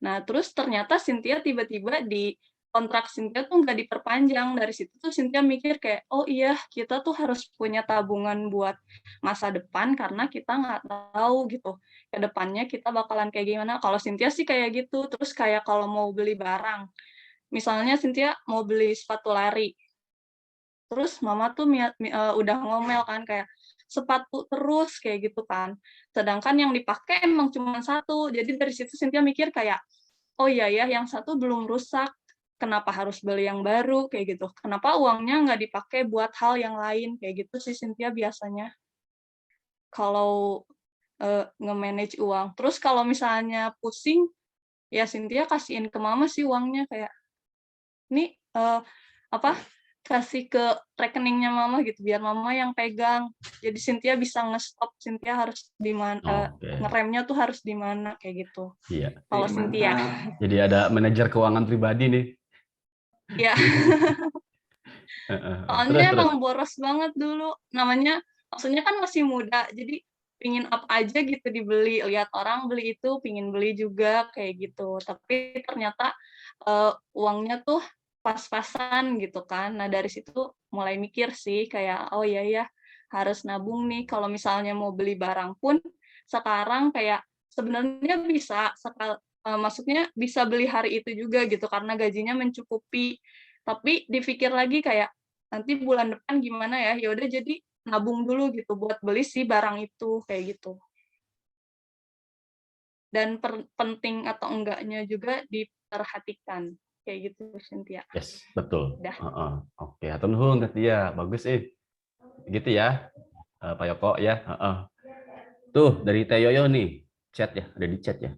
Nah, terus ternyata Cynthia tiba-tiba di kontrak Cynthia tuh nggak diperpanjang. Dari situ tuh Cynthia mikir kayak, oh iya, kita tuh harus punya tabungan buat masa depan karena kita nggak tahu gitu ke depannya kita bakalan kayak gimana. Kalau Cynthia sih kayak gitu. Terus kayak kalau mau beli barang, misalnya Cynthia mau beli sepatu lari, Terus mama tuh udah ngomel kan kayak sepatu terus kayak gitu kan. Sedangkan yang dipakai emang cuma satu. Jadi dari situ Cynthia mikir kayak, oh iya ya, yang satu belum rusak. Kenapa harus beli yang baru kayak gitu? Kenapa uangnya nggak dipakai buat hal yang lain kayak gitu sih Cynthia biasanya kalau nge-manage uang. Terus kalau misalnya pusing, ya Cynthia kasihin ke mama sih uangnya kayak, nih kasih ke rekeningnya mama gitu biar mama yang pegang. Jadi Cynthia bisa nge-stop, Cynthia harus di mana, ngeremnya tuh harus di mana kayak gitu. Iya. Kalau Cynthia. Jadi ada manajer keuangan pribadi nih. Ya. Soalnya emang boros banget dulu. Namanya, maksudnya kan masih muda, jadi pingin up aja gitu dibeli. Lihat orang beli itu, pingin beli juga kayak gitu. Tapi ternyata uangnya tuh pas-pasan gitu kan. Nah dari situ mulai mikir sih kayak, oh iya ya harus nabung nih. Kalau misalnya mau beli barang pun sekarang kayak sebenarnya bisa, maksudnya bisa beli hari itu juga gitu karena gajinya mencukupi. Tapi dipikir lagi kayak nanti bulan depan gimana ya? Ya udah jadi nabung dulu gitu buat beli si barang itu kayak gitu. Dan penting atau enggaknya juga diperhatikan kayak gitu Cynthia. Yes, betul. Oke, atur nuhun Katia, bagus gitu ya, Pak Yoko ya. Tuh dari Teh Yoyo nih, chat ya, ada di chat ya.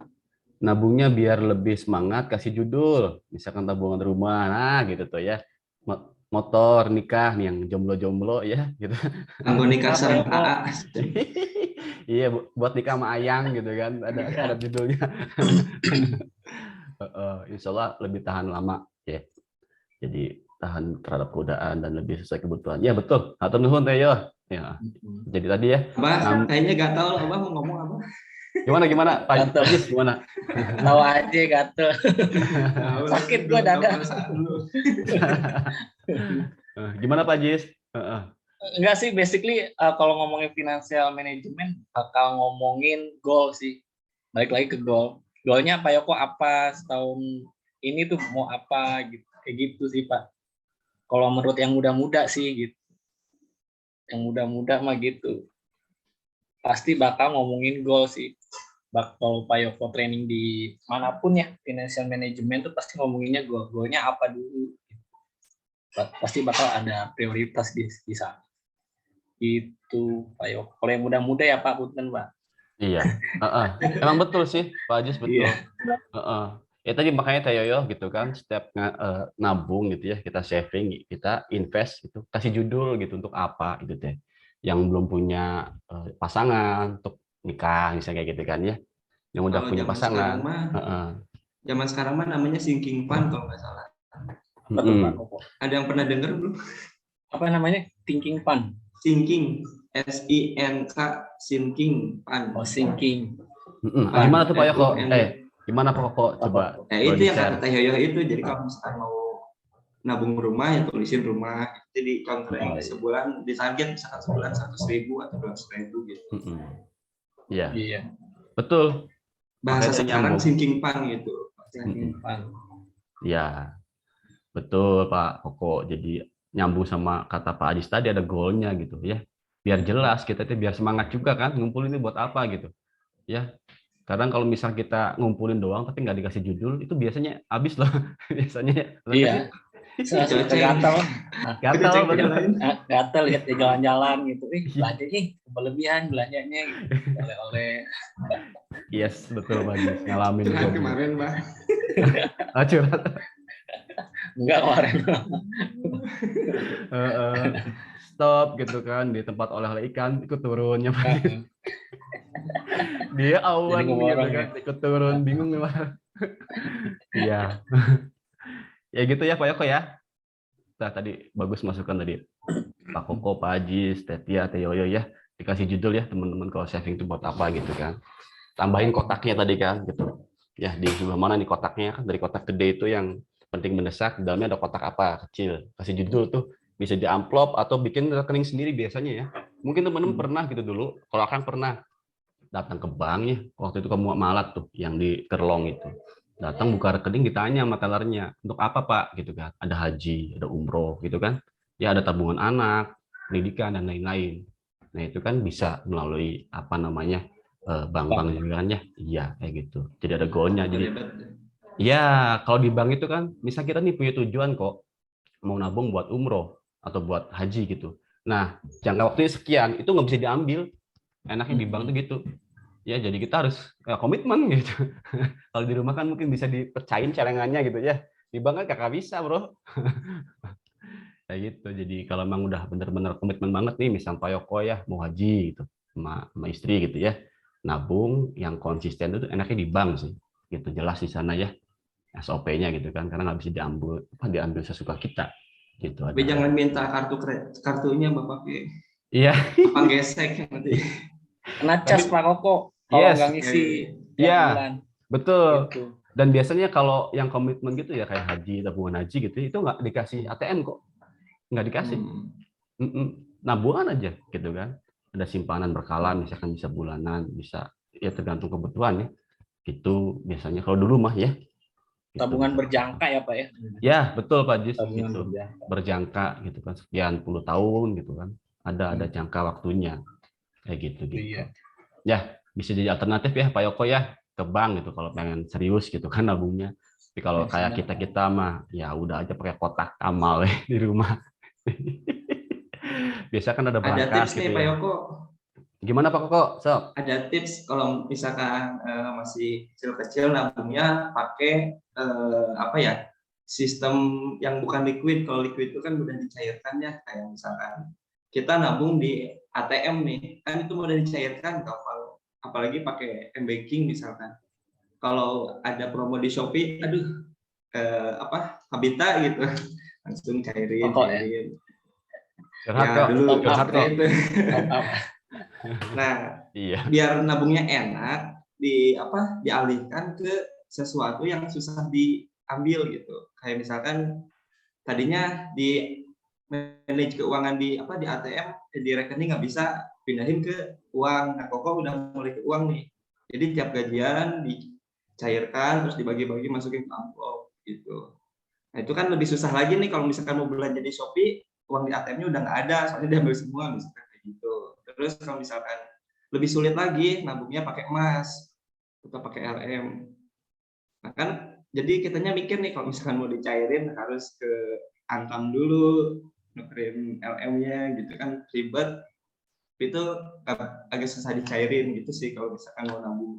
Nabungnya biar lebih semangat, kasih judul, misalkan tabungan rumah, nah gitu tuh ya. Motor, nikah nih yang jomblo-jomblo ya, gitu. Anggo nikah sareng AA. Iya, buat nikah sama Ayang gitu kan, ada judulnya. Insya Allah lebih tahan lama ya. Jadi tahan terhadap godaan dan lebih sesuai kebutuhan. Ya betul. Hatur nuhun Teh Yo. Ya. Jadi tadi ya. Abah kayaknya gak tahu Abah mau ngomong apa. Gimana Pak Ajis gimana? Tahu aja gatel. Sakit gua dada. Gimana Pak Ajis? Enggak sih, basically kalau ngomongin financial management bakal ngomongin goal sih. Balik lagi ke goal. Goalnya Pak Yoko apa setahun ini tuh mau apa gitu. Kayak gitu sih Pak. Kalau menurut yang muda-muda sih gitu. Yang muda-muda mah gitu. Pasti bakal ngomongin goal sih. Kalau Pak Yoko training di manapun ya, financial management tuh pasti ngomonginnya goal. Goalnya apa dulu. Pasti bakal ada prioritas di sana. Itu Pak Yoko. Kalau yang muda-muda ya Pak Punten Pak. Iya. Emang betul sih Pak Ajis, betul. Ya tadi makanya Teh Yoyo gitu kan, setiap nabung gitu ya, kita saving, kita invest gitu, kasih judul gitu untuk apa gitu teh. Yang belum punya pasangan untuk nikah misalnya kayak gitu kan ya. Yang udah punya pasangan. Zaman sekarang mah namanya sinking fund kalau nggak salah. Ada yang pernah dengar belum? Apa namanya? Thinking fund. Sinking, SINK, sinking fund. Oh, sinking. Gimana tuh Pak Yoko? Gimana Pak Yoko? Coba. Itu yang kata Teh Yoyo itu. Jadi kalau misalkan mau nabung rumah ya tulisin rumah. Jadi kontrak sebulan ditarget misalkan sebulan 100.000 atau 200.000 gitu. Iya. Betul. Bahasa sekarang sinking fund gitu. Sinking fund. Iya. Betul Pak Koko. Jadi nyambung sama kata Pak Adis tadi, ada goalnya gitu ya. Biar jelas kita tuh biar semangat juga kan, ngumpulin ini buat apa gitu. Ya. Kadang kalau misal kita ngumpulin doang tapi nggak dikasih judul, itu biasanya habis loh. Biasanya. Iya. Gatel lihat dia jalan-jalan gitu. Belanjanya belanjanya gitu. Oleh-oleh. Yes, betul Pak Adis. Ngalamin curhat kemarin, Mbak. Curhat. Enggak kemarin. Stop gitu kan di tempat oleh-oleh ikan, ikut turunnya Pak. Dia awan gitu kan, ikut turun, bingung gimana. Iya. Ya gitu ya Pak Yoko ya. Nah, tadi bagus masukan tadi Pak Koko, Pak Ajis, Tetia, Teh Yoyo ya. Dikasih judul ya teman-teman kalau saving itu buat apa gitu kan. Tambahin kotaknya tadi kan gitu. Ya di sebelah mana nih kotaknya kan, dari kotak gede itu yang penting mendesak, di dalamnya ada kotak apa kecil. Kasih judul tuh, bisa di amplop atau bikin rekening sendiri biasanya ya. Mungkin teman-teman pernah gitu dulu, kalau Akang pernah datang ke bank ya, waktu itu kamu malat tuh yang di Kerlong itu. Datang buka rekening ditanya sama tellernya, untuk apa Pak gitu kan? Ada haji, ada umroh gitu kan. Ya ada tabungan anak, pendidikan dan lain-lain. Nah itu kan bisa melalui apa namanya bank-bank juga kan ya. Iya kayak gitu. Jadi ada goalnya. Jadi ya kalau di bank itu kan, misal kita nih punya tujuan kok mau nabung buat umroh atau buat haji gitu. Nah jangka waktunya sekian, itu nggak bisa diambil. Enaknya di bank tuh gitu. Ya jadi kita harus komitmen gitu. Kalau di rumah kan mungkin bisa dipercayain celengannya gitu ya. Di bank kan kakak bisa bro. Kayak gitu. Jadi kalau emang udah bener-bener komitmen banget nih, misal Pak Yoko ya mau haji gitu sama istri gitu ya, nabung yang konsisten itu enaknya di bank sih, gitu jelas di sana ya SOP-nya gitu kan, karena nggak bisa diambil sesuka kita gitu. Tapi jangan minta kartunya Bapak. Iya. Apa gesek nanti. Kena cas Pak Koko kalau nggak ngisi Iya, bulan. Betul. Gitu. Dan biasanya kalau yang komitmen gitu ya kayak haji, tabungan haji gitu, itu nggak dikasih ATM kok. Nggak dikasih. Nabungan aja gitu kan. Ada simpanan berkala, misalkan bisa bulanan, bisa ya tergantung kebutuhan ya. Itu biasanya kalau dulu mah ya. Gitu. Tabungan berjangka ya Pak ya? Ya betul Pak Jis. Tabungan Gitu. Berjangka gitu kan, sekian puluh tahun gitu kan. Ada jangka waktunya kayak gitu. Iya. Ya bisa jadi alternatif ya Pak Yoko ya, ke bank gitu kalau pengen serius gitu kan nabungnya. Tapi kalau kayak kita mah ya udah aja pakai kotak amal di rumah. Biasa kan ada berangkas. Ada tips gitu nih ya. Pak Yoko. Gimana Pak Koko? So. Ada tips kalau misalkan masih kecil-kecil nabungnya pakai apa ya, sistem yang bukan liquid. Kalau liquid itu kan mudah dicairkan ya, kayak misalkan kita nabung di ATM nih, kan itu mudah dicairkan kalau apalagi pakai m-banking misalkan. Kalau ada promo di Shopee, aduh Habita gitu, langsung cairin. Ya dulu itu. Nah, iya. Biar nabungnya enak, dialihkan ke sesuatu yang susah diambil gitu. Kayak misalkan tadinya di manage keuangan di ATM, di rekening nggak bisa pindahin ke uang. Nah, Koko udah mulai ke uang nih. Jadi tiap gajian dicairkan terus dibagi-bagi masukin ke amplop gitu. Nah, itu kan lebih susah lagi nih kalau misalkan mau belanja di Shopee, uang di ATM-nya udah nggak ada, soalnya diambil semua misalkan kayak gitu. Terus kalau misalkan lebih sulit lagi, nabungnya pakai emas atau pakai LM. Nah kan, jadi kitanya mikir nih kalau misalkan mau dicairin harus ke Antam dulu, nukerin LM-nya gitu kan, ribet. Itu agak susah dicairin gitu sih kalau misalkan mau nabung.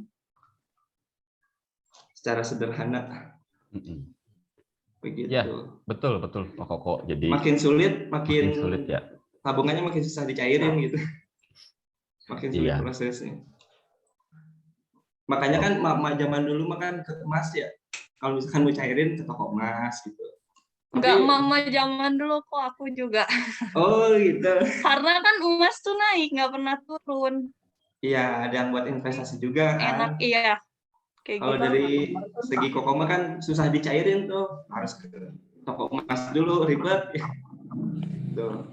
Secara sederhana. Begitu. Ya, betul Pak Koko. Jadi makin sulit ya. Tabungannya makin susah dicairin gitu. Makin sulit prosesnya. Makanya kan zaman dulu makan ke emas ya. Kalau misalkan mau cairin ke toko emas gitu. Enggak mama zaman dulu kok, aku juga. Oh gitu. Karena kan emas tuh naik, nggak pernah turun. Iya, ada yang buat investasi juga kan. Enak, iya. Kalau gitu. Dari segi kokoma kan susah dicairin tuh. Harus ke toko emas dulu, ribet. Tuh.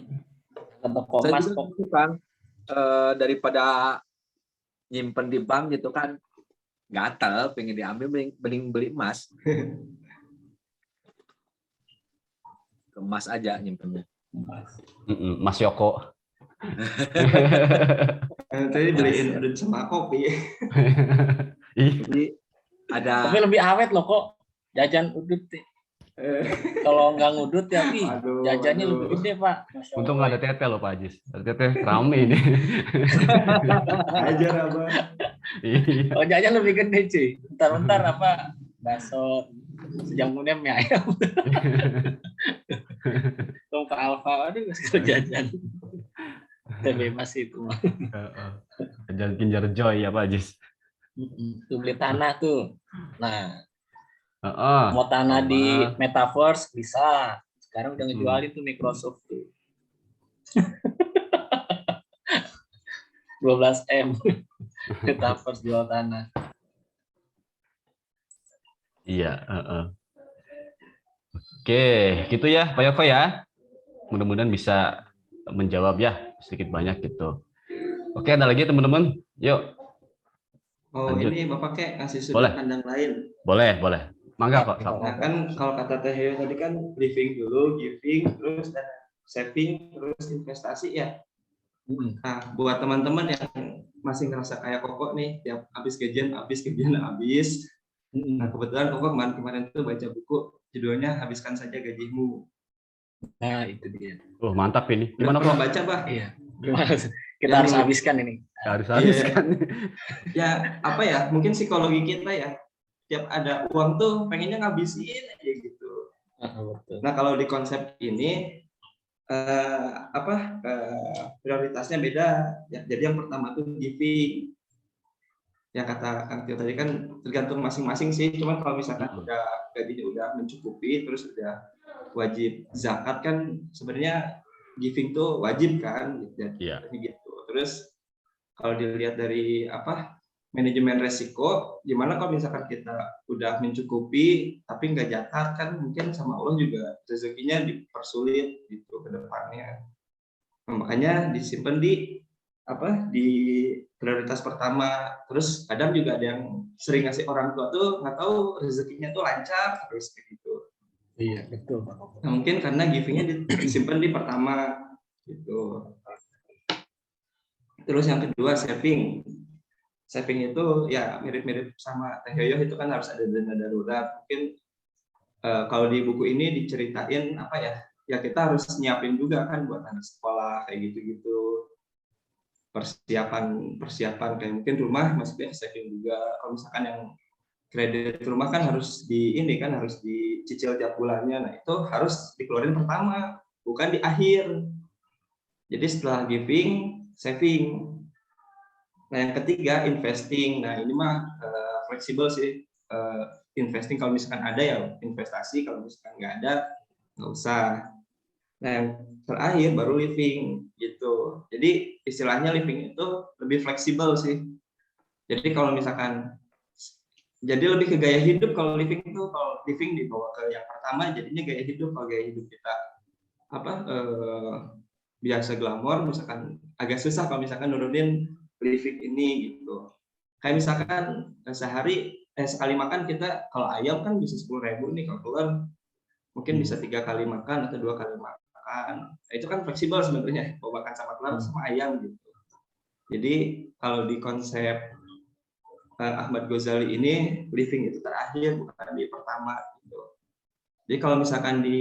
Toko emas kan daripada nyimpen di bank gitu kan, gatel pengen diambil, mending beli emas. Emas aja nyimpennya. Mas Yoko. Tadi beliin udut sama kopi. Jadi ada. Tapi lebih awet loh kok jajan udut. Kalau nggak ngudut ya, jajannya lebih gede Pak. Untung nggak ada tete loh Pak Ajis. Ada tete rame ini. Ajar apa? Oh jajan lebih gede cuy. Bentar apa? Bakso sejamunya mie ayam. Tong ke Alfa, aduh nggak jajan. Bebas itu mah. Jajan Kinder Joy ya Pak Ajis. Tuh beli tanah tuh. Nah. Mau tanah di Metaverse bisa. Sekarang udah ngejualin tuh Microsoft tuh. 12M Metaverse jual tanah. Iya. Oke, gitu ya Pak Yoko ya. Mudah-mudahan bisa menjawab ya sedikit banyak gitu. Oke, ada lagi teman-teman. Yuk. Oh lanjut. Ini Bapak kayak ngasih sudut pandang lain. Boleh. Mangga Pak. Nah kan kalau kata Teh Heyo tadi kan briefing dulu, giving, terus saving, terus investasi ya. Mm. Nah, buat teman-teman yang masih ngerasa kayak Koko nih, tiap habis gajian habis. Mm. Nah, kebetulan Koko kemarin tuh baca buku judulnya Habiskan Saja Gajimu. Nah, itu dia. Oh, mantap ini. Udah Gimana pernah kok? baca, Bah? Iya. Gimana? Kita Ya, harus dulu. habiskan ini. Harus habiskan. Ya, apa ya? Mungkin psikologi kita ya. Tiap ada uang tuh pengennya ngabisin aja gitu. Betul. Nah, kalau di konsep ini prioritasnya beda. Ya, jadi yang pertama tuh giving. Yang kata Kang Tio tadi kan tergantung masing-masing sih. Cuman kalau misalkan udah gajinya udah mencukupi, terus udah wajib zakat kan sebenarnya giving tuh wajib kan. Iya. Gitu. Terus kalau dilihat dari manajemen resiko, gimana kalau misalkan kita udah mencukupi tapi nggak zakat kan mungkin sama Allah juga rezekinya dipersulit gitu ke depannya. Nah, makanya disimpan di prioritas pertama. Terus kadang juga ada yang sering ngasih orang tua tuh nggak tahu rezekinya tuh lancar terus gitu. Iya, betul. Nah, mungkin karena givingnya disimpan di pertama gitu. Terus yang kedua saving. Saving itu ya mirip-mirip sama Teh Yoyo, itu kan harus ada dana darurat. Mungkin kalau di buku ini diceritain ya kita harus nyiapin juga kan buat anak sekolah kayak gitu-gitu. Persiapan kayak mungkin rumah masuknya saving juga. Kalau misalkan yang kredit rumah kan harus harus dicicil tiap bulannya. Nah, itu harus dikeluarin pertama, bukan di akhir. Jadi setelah giving, saving. Nah, yang ketiga investing. Nah, ini mah fleksibel sih. Investing kalau misalkan ada ya investasi, kalau misalkan nggak ada nggak usah. Nah, yang terakhir baru living gitu. Jadi istilahnya living itu lebih fleksibel sih. Jadi kalau misalkan jadi lebih ke gaya hidup. Kalau living itu, kalau living dibawa ke yang pertama jadinya gaya hidup. Kalau gaya hidup kita biasa glamor, misalkan agak susah kalau misalkan nurunin living ini gitu. Kayak misalkan sekali makan kita, kalau ayam kan bisa 10.000 nih, kalau telur mungkin bisa 3 kali makan atau 2 kali makan. Nah, itu kan fleksibel sebenarnya, mau makan sama telur sama ayam gitu. Jadi kalau di konsep Ahmad Ghazali ini, living itu terakhir, bukan di pertama gitu. Jadi kalau misalkan di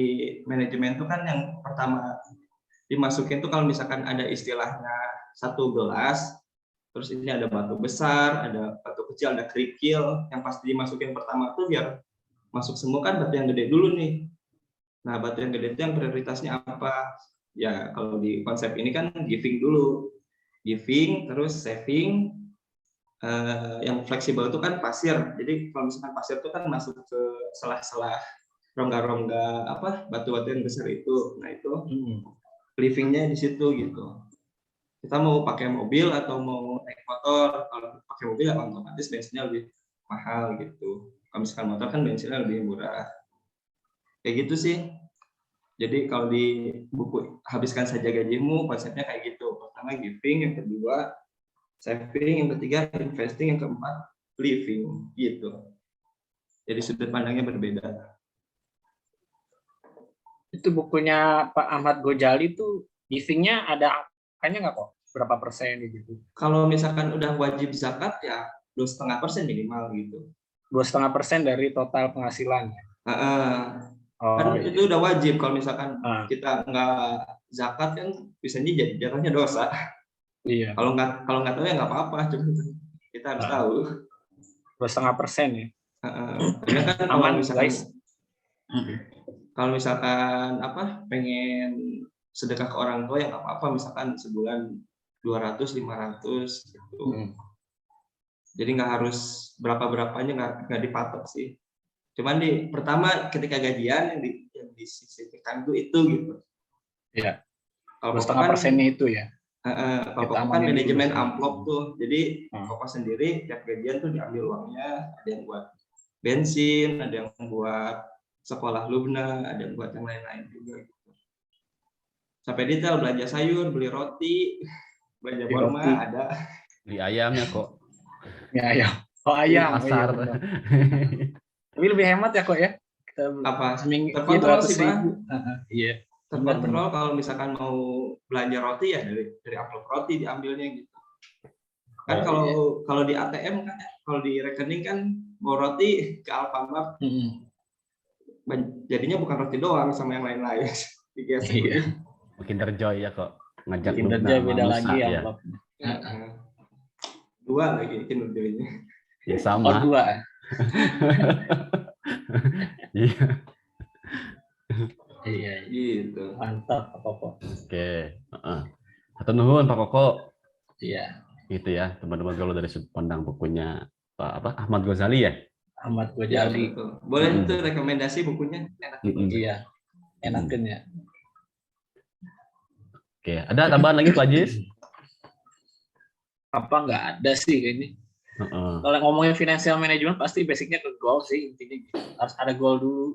manajemen itu kan yang pertama dimasukin tuh kalau misalkan ada istilahnya satu gelas, terus ini ada batu besar, ada batu kecil, ada kerikil, yang pasti dimasukin pertama tuh biar masuk semua kan batu yang gede dulu nih. Nah, batu yang gede itu yang prioritasnya apa? Ya, kalau di konsep ini kan giving dulu. Giving, terus saving. Yang fleksibel itu kan pasir. Jadi kalau misalkan pasir itu kan masuk ke selah-selah rongga-rongga batu-batu yang besar itu. Nah, itu livingnya di situ gitu. Kita mau pakai mobil atau mau naik motor. Kalau pakai mobil ya otomatis bensinnya lebih mahal gitu. Kalau misalkan motor kan bensinnya lebih murah. Kayak gitu sih. Jadi kalau di buku Habiskan Saja Gajimu, konsepnya kayak gitu. Pertama giving, yang kedua saving, yang ketiga investing, yang keempat living gitu. Jadi sudut pandangnya berbeda. Itu bukunya Pak Ahmad Ghazali tuh giving-nya ada angkanya nggak kok? Berapa persen gitu? Kalau misalkan udah wajib zakat ya 2,5% minimal gitu. 2,5% dari total penghasilan. Kan itu udah wajib. Kalau misalkan kita nggak zakat kan bisanya jadi jatuhnya dosa. Iya. Kalau nggak tahu ya nggak apa-apa, cuma kita harus tahu. 2,5% ya. Karena kan Aman guys. Kalau misalkan pengen sedekah ke orang tua ya nggak apa-apa, misalkan sebulan 200-500 gitu. Jadi nggak harus berapa-berapanya, nggak dipatok sih. Cuman di pertama ketika gajian yang disisihkan itu gitu. Iya. Kalau 2,5%-nya itu ya. Kalau kan manajemen amplop tuh. Jadi Pokok sendiri tiap gajian tuh diambil uangnya, ada yang buat bensin, ada yang buat sekolah Lubna, ada yang buat yang lain-lain juga gitu. Sampai detail belanja sayur, beli roti, belanja kurma ada. Beli ayamnya kok. Ya, ayam. Oh, ayam. Pasar. Oh, iya, tapi lebih hemat ya kok ya. Apa? Seminggu terkontrol sih, 200.000. Iya. terkontrol. Kalau misalkan mau belanja roti ya dari amplop roti diambilnya gitu. Kan kalau di ATM kan, kalau di rekening kan mau roti ke Alfamart, jadinya bukan roti doang sama yang lain-lain. Iya. Kinder Joy ya kok ngajak Kinder Luna Joy sama beda Musa, lagi ya. amplopnya. Dua lagi Kinder Joy-nya. Ya Oh, sama. 2. Iya. Iya. Gitu. Mantap Pak Koko. Oke. Hatur nuhun Pak Koko. Iya. Gitu ya teman-teman, kalau dari sudut pandang bukunya Pak Ahmad Ghazali ya. Ahmad Ya, Ghazali. betul. Boleh tuh rekomendasi bukunya, enak. Iya. Enakin ya. Oke, ada tambahan lagi Pak Jis? Apa nggak ada sih ini. Kalau ngomongin financial management pasti basicnya ke goal sih intinya gitu. Harus ada goal dulu.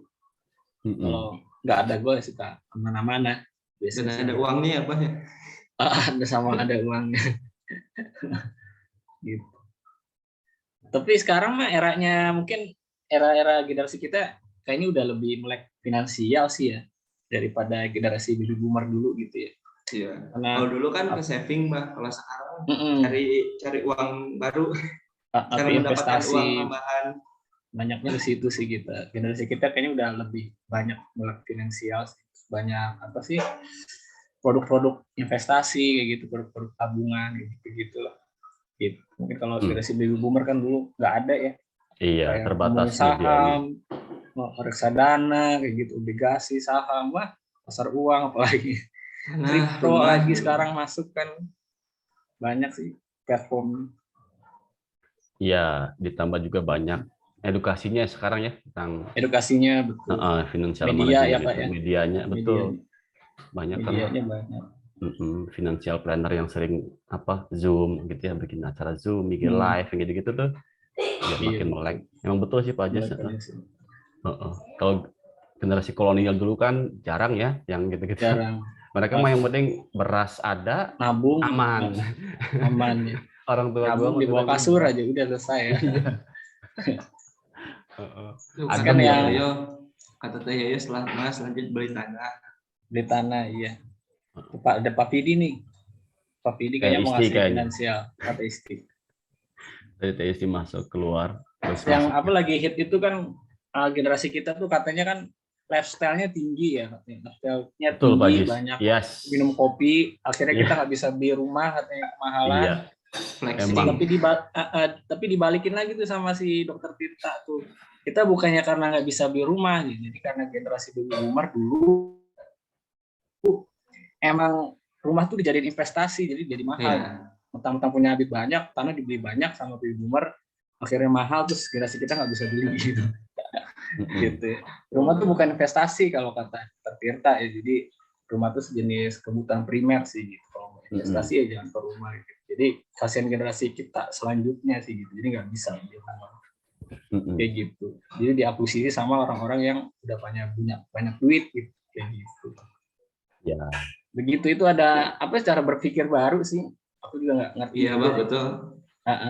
Kalau nggak ada goal ya suka kemana-mana. Dan ada uangnya apa ya? Ada sama ada uangnya. Gitu. Tapi sekarang mah eranya mungkin era generasi kita kayaknya udah lebih melek finansial sih ya daripada generasi baby boomer dulu gitu ya. Iya. Karena kalau dulu kan ke saving, Mbak. Kalau sekarang cari uang baru, cara tapi mendapatkan investasi uang tambahan. banyaknya di situ sih kita. Generasi kita kayaknya udah lebih banyak melek finansial, banyak apa sih produk-produk investasi kayak gitu, produk-produk tabungan gitu lah. Gitu. Mungkin kalau generasi baby boomer kan dulu nggak ada ya. Iya, kayak terbatas saham, reksadana kayak gitu, obligasi, saham, wah pasar uang apalagi. Kripto lagi sekarang masuk kan banyak sih platform. Iya, ditambah juga banyak edukasinya sekarang ya tentang edukasinya betul. Financial Media ya management Pak ya. Medianya betul. Banyak medianya kan. Banyak. Financial planner yang sering Zoom gitu ya, bikin acara Zoom, bikin live gitu-gitu tuh. Ya makin melek. Emang betul sih Pak Jas. Kalau generasi kolonial dulu kan jarang ya yang gitu-gitu. Jarang. Mereka mah yang penting beras ada, nabung aman. Aman ya. Orang tua nabung gua di bawah kasur aja udah selesai ya. Kan ya, kata Teh Yoyo setelah Mas lanjut beli tanah. Beli tanah iya. Ada Pak Fidi nih. Pak Fidi kayaknya mau ngasih finansial ateistik. Dari TST masuk keluar. Yang apa lagi hit itu kan generasi kita tuh katanya kan lifestyle-nya tinggi ya, lifestyle-nya tinggi, banyak minum kopi, akhirnya kita nggak bisa beli rumah katanya kemahalan. Iya. Tapi dibalikin lagi tuh sama si Dokter Tirta tuh, kita bukannya karena nggak bisa beli rumah, jadi karena generasi baby boomer dulu emang rumah tuh dijadiin investasi, jadi mahal. Mentang-mentang punya habit banyak, tanah dibeli banyak sama baby boomer, akhirnya mahal, terus generasi kita nggak bisa beli gitu. Gitu. Rumah tuh bukan investasi kalau kata Dokter Tirta ya, jadi rumah tuh sejenis kebutuhan primer sih gitu. Kalau investasi ya jangan ke rumah gitu. Jadi kasihan generasi kita selanjutnya sih gitu, jadi nggak bisa beli rumah. Kayak gitu. Jadi diakuisisi sama orang-orang yang udah banyak duit gitu, kayak gitu. Ya. Begitu itu ada cara berpikir baru sih. Aku juga nggak ngerti. Iya Bang, betul.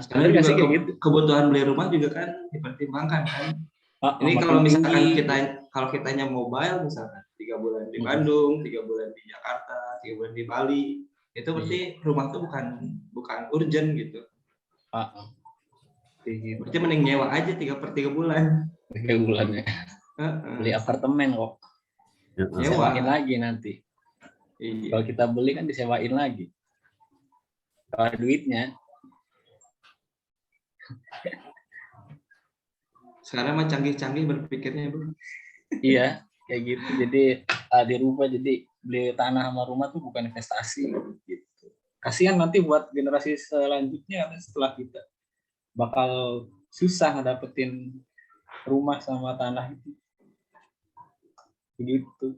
Sekarang juga kayak gitu. Kebutuhan beli rumah juga kan dipertimbangkan kan. Ini kalau misalkan kitanya mobile misalkan 3 bulan di Bandung, 3 bulan di Jakarta, 3 bulan di Bali, itu berarti rumah tuh bukan urgent gitu. Berarti mending nyewa aja 3/3 bulan. 3 bulan ya. Beli apartemen kok. Sewain lagi nanti. Iya. Kalau kita beli kan disewain lagi. Kalau duitnya. Sekarang mah canggih-canggih berpikirnya, Bro. Iya, kayak gitu. Jadi dirubah jadi beli tanah sama rumah tuh bukan investasi gitu. Kasihan nanti buat generasi selanjutnya setelah kita bakal susah dapetin rumah sama tanah itu. Begitu.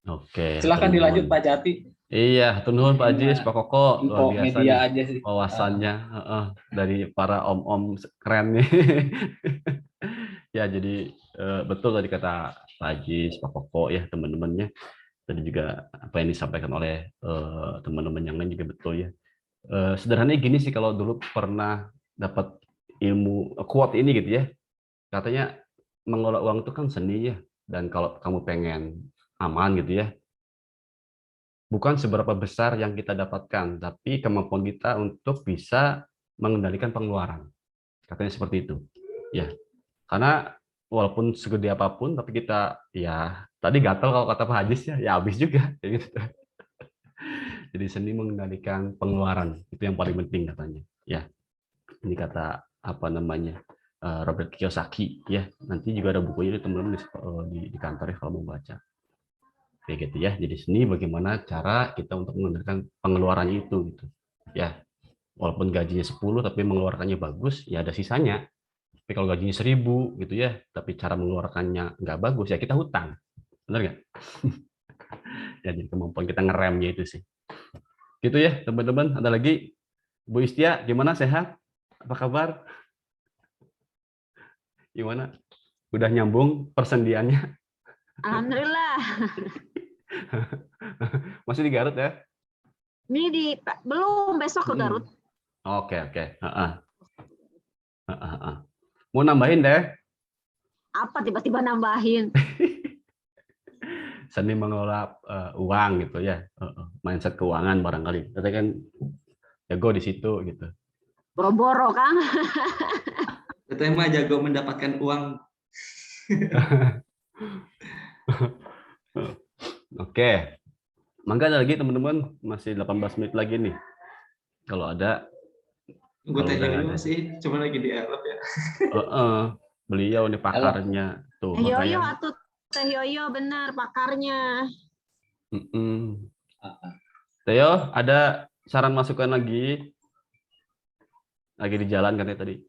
Oke. Silakan dilanjut Pak Jati. Iya, nuhun Pak Jis, Pak Koko, luar biasa media nih aja sih. wawasannya dari para om-om keren nih. Ya, jadi betul tadi kata Pak Jis, Pak Koko ya teman-temannya. Tadi juga apa yang disampaikan oleh teman-teman yang lain juga betul ya. Sederhananya gini sih, kalau dulu pernah dapat ilmu quote ini gitu ya. Katanya mengelola uang itu kan seni ya. Dan kalau kamu pengen aman gitu ya, bukan seberapa besar yang kita dapatkan, tapi kemampuan kita untuk bisa mengendalikan pengeluaran. Katanya seperti itu. Ya, karena walaupun segede apapun, tapi kita ya tadi gatel kalau kata Pak Hajis ya habis juga. Kayak gitu. Jadi seni mengendalikan pengeluaran itu yang paling penting katanya. Ya, ini kata apa namanya Robert Kiyosaki ya. Nanti juga ada bukunya teman-teman di kantor ya kalau mau baca. Kayak gitu ya. Jadi seni bagaimana cara kita untuk mengendalikan pengeluarannya itu gitu. Ya, walaupun gajinya 10 tapi mengeluarkannya bagus, ya ada sisanya. Tapi kalau gajinya 1000 gitu ya, tapi cara mengeluarkannya nggak bagus, ya kita hutang. Benar nggak? Ya, jadi kemampuan kita ngeremnya itu sih. Gitu ya, teman-teman. Ada lagi? Bu Istia, gimana, sehat? Apa kabar? Gimana? Udah nyambung persendiannya? Alhamdulillah. Masih di Garut ya? Ini belum, besok ke Garut. Oke. Mau nambahin deh? Apa tiba-tiba nambahin? Seni mengelola uang gitu ya, mindset keuangan barangkali. Tapi kan jago di situ gitu. Boro-boro, Kang. Teteh mah jago mendapatkan uang. Oke. Mangga ada lagi teman-teman, masih 18 menit lagi nih. Kalau ada. Gue tanya sih, cuma lagi di Arab ya. Beliau nih pakarnya tuh. Teh Yoyo atau Teh Yoyo benar pakarnya. Teo, ada saran masukan lagi? Lagi di jalan katanya tadi.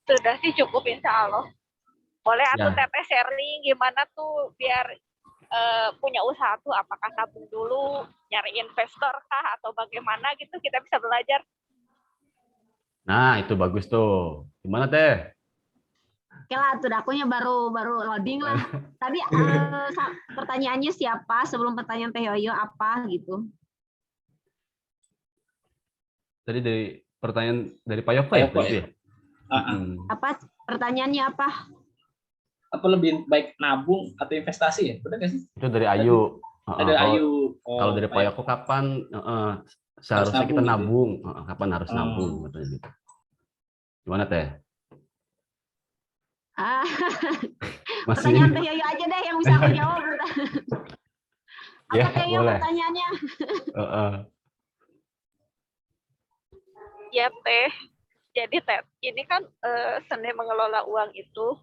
Sudah sih cukup insya Allah. Boleh atau Teteh sharing gimana tuh biar punya usaha tuh, apakah tabung dulu, nyari investor kah, atau bagaimana gitu, kita bisa belajar. Nah, itu bagus tuh. Gimana Teh? Oke lah, tuh akunya baru loading lah. Tadi pertanyaannya siapa sebelum pertanyaan Teh Yoyo apa gitu? Tadi dari pertanyaan dari Pak Yoko ya? Apa pertanyaannya apa? Apa lebih baik nabung atau investasi ya? Benar nggak sih? Itu dari Ayu. Ada Ayu. Kalau dari Pak Yoko kapan seharusnya kita nabung? Kapan harus nabung? Gitu. Gimana Teh? Pertanyaan Teh Yoyo aja deh yang bisa aku jawab. Apa Teh Yoyo pertanyaannya? Ya Teh, jadi Teh, ini kan seni mengelola uang itu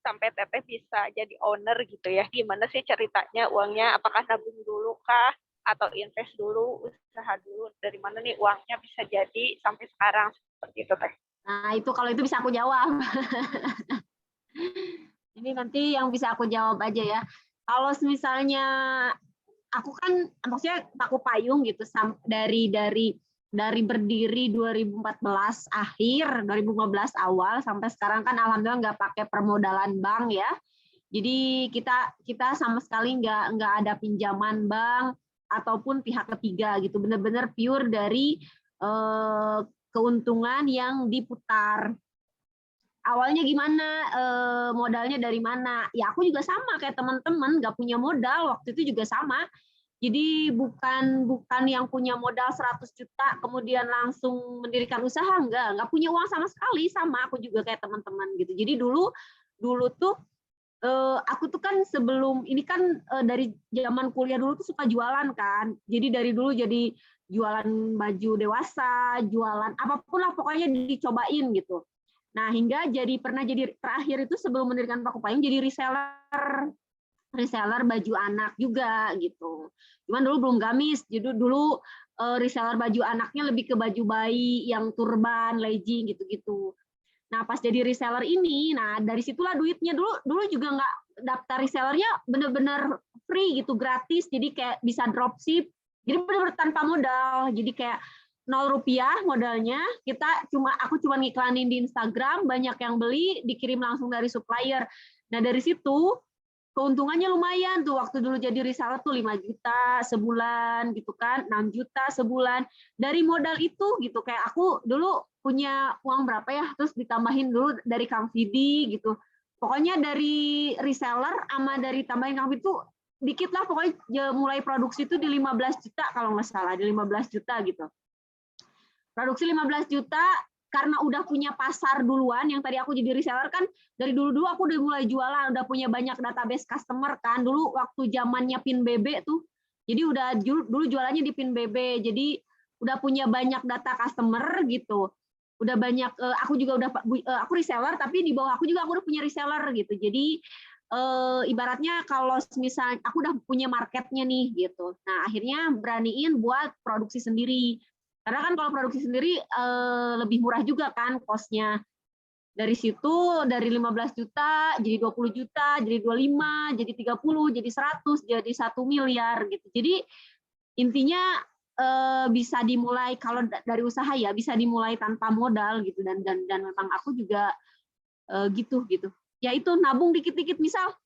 sampai Teteh bisa jadi owner gitu ya. Gimana sih ceritanya uangnya? Apakah nabung dulu kah? Atau invest dulu, usaha dulu? Dari mana nih uangnya bisa jadi sampai sekarang seperti itu Teh? Nah itu kalau itu bisa aku jawab. Ini nanti yang bisa aku jawab aja ya. Kalau misalnya aku kan maksudnya paku payung gitu dari berdiri 2014 akhir, 2015 awal sampai sekarang kan alhamdulillah nggak pakai permodalan bank ya. Jadi kita sama sekali nggak ada pinjaman bank ataupun pihak ketiga gitu. Benar-benar pure dari keuntungan yang diputar. Awalnya gimana, modalnya dari mana? Ya aku juga sama kayak teman-teman, nggak punya modal, waktu itu juga sama. Jadi bukan yang punya modal 100 juta kemudian langsung mendirikan usaha, nggak punya uang sama sekali, sama aku juga kayak teman-teman gitu. Jadi dulu tuh aku tuh kan sebelum ini kan dari zaman kuliah dulu tuh suka jualan kan. Jadi dari dulu jadi jualan baju dewasa, jualan apapun lah pokoknya dicobain gitu. Nah, hingga pernah jadi terakhir itu sebelum mendirikan Paku Payung jadi reseller baju anak juga gitu. Cuman dulu belum gamis, jadi dulu reseller baju anaknya lebih ke baju bayi yang turban, legging gitu-gitu. Nah, pas jadi reseller ini, nah dari situlah duitnya dulu juga nggak daftar resellernya bener-bener free gitu, gratis. Jadi kayak bisa dropship. Jadi bener-bener tanpa modal. Jadi kayak 0 rupiah modalnya, aku cuma ngiklanin di Instagram, banyak yang beli, dikirim langsung dari supplier. Nah dari situ keuntungannya lumayan tuh, waktu dulu jadi reseller tuh 5 juta sebulan gitu kan, 6 juta sebulan. Dari modal itu gitu, kayak aku dulu punya uang berapa ya, terus ditambahin dulu dari Kang Vidi gitu, pokoknya dari reseller sama dari tambahin kami itu dikit lah, pokoknya mulai produksi itu di 15 juta kalau nggak salah, di 15 juta gitu. Produksi 15 juta karena udah punya pasar duluan, yang tadi aku jadi reseller kan dari dulu aku udah mulai jualan, udah punya banyak database customer kan, dulu waktu zamannya PIN BB tuh, jadi udah dulu jualannya di PIN BB, jadi udah punya banyak data customer gitu, udah banyak, aku juga udah, aku reseller tapi di bawah aku juga aku udah punya reseller gitu, jadi ibaratnya kalau misalnya aku udah punya marketnya nih gitu, nah akhirnya beraniin buat produksi sendiri. Karena kan kalau produksi sendiri lebih murah juga kan cost-nya. Dari situ dari 15 juta jadi 20 juta, jadi 25, jadi 30, jadi 100, jadi 1 miliar gitu. Jadi intinya bisa dimulai kalau dari usaha ya bisa dimulai tanpa modal gitu dan memang aku juga gitu. Ya itu nabung dikit-dikit misal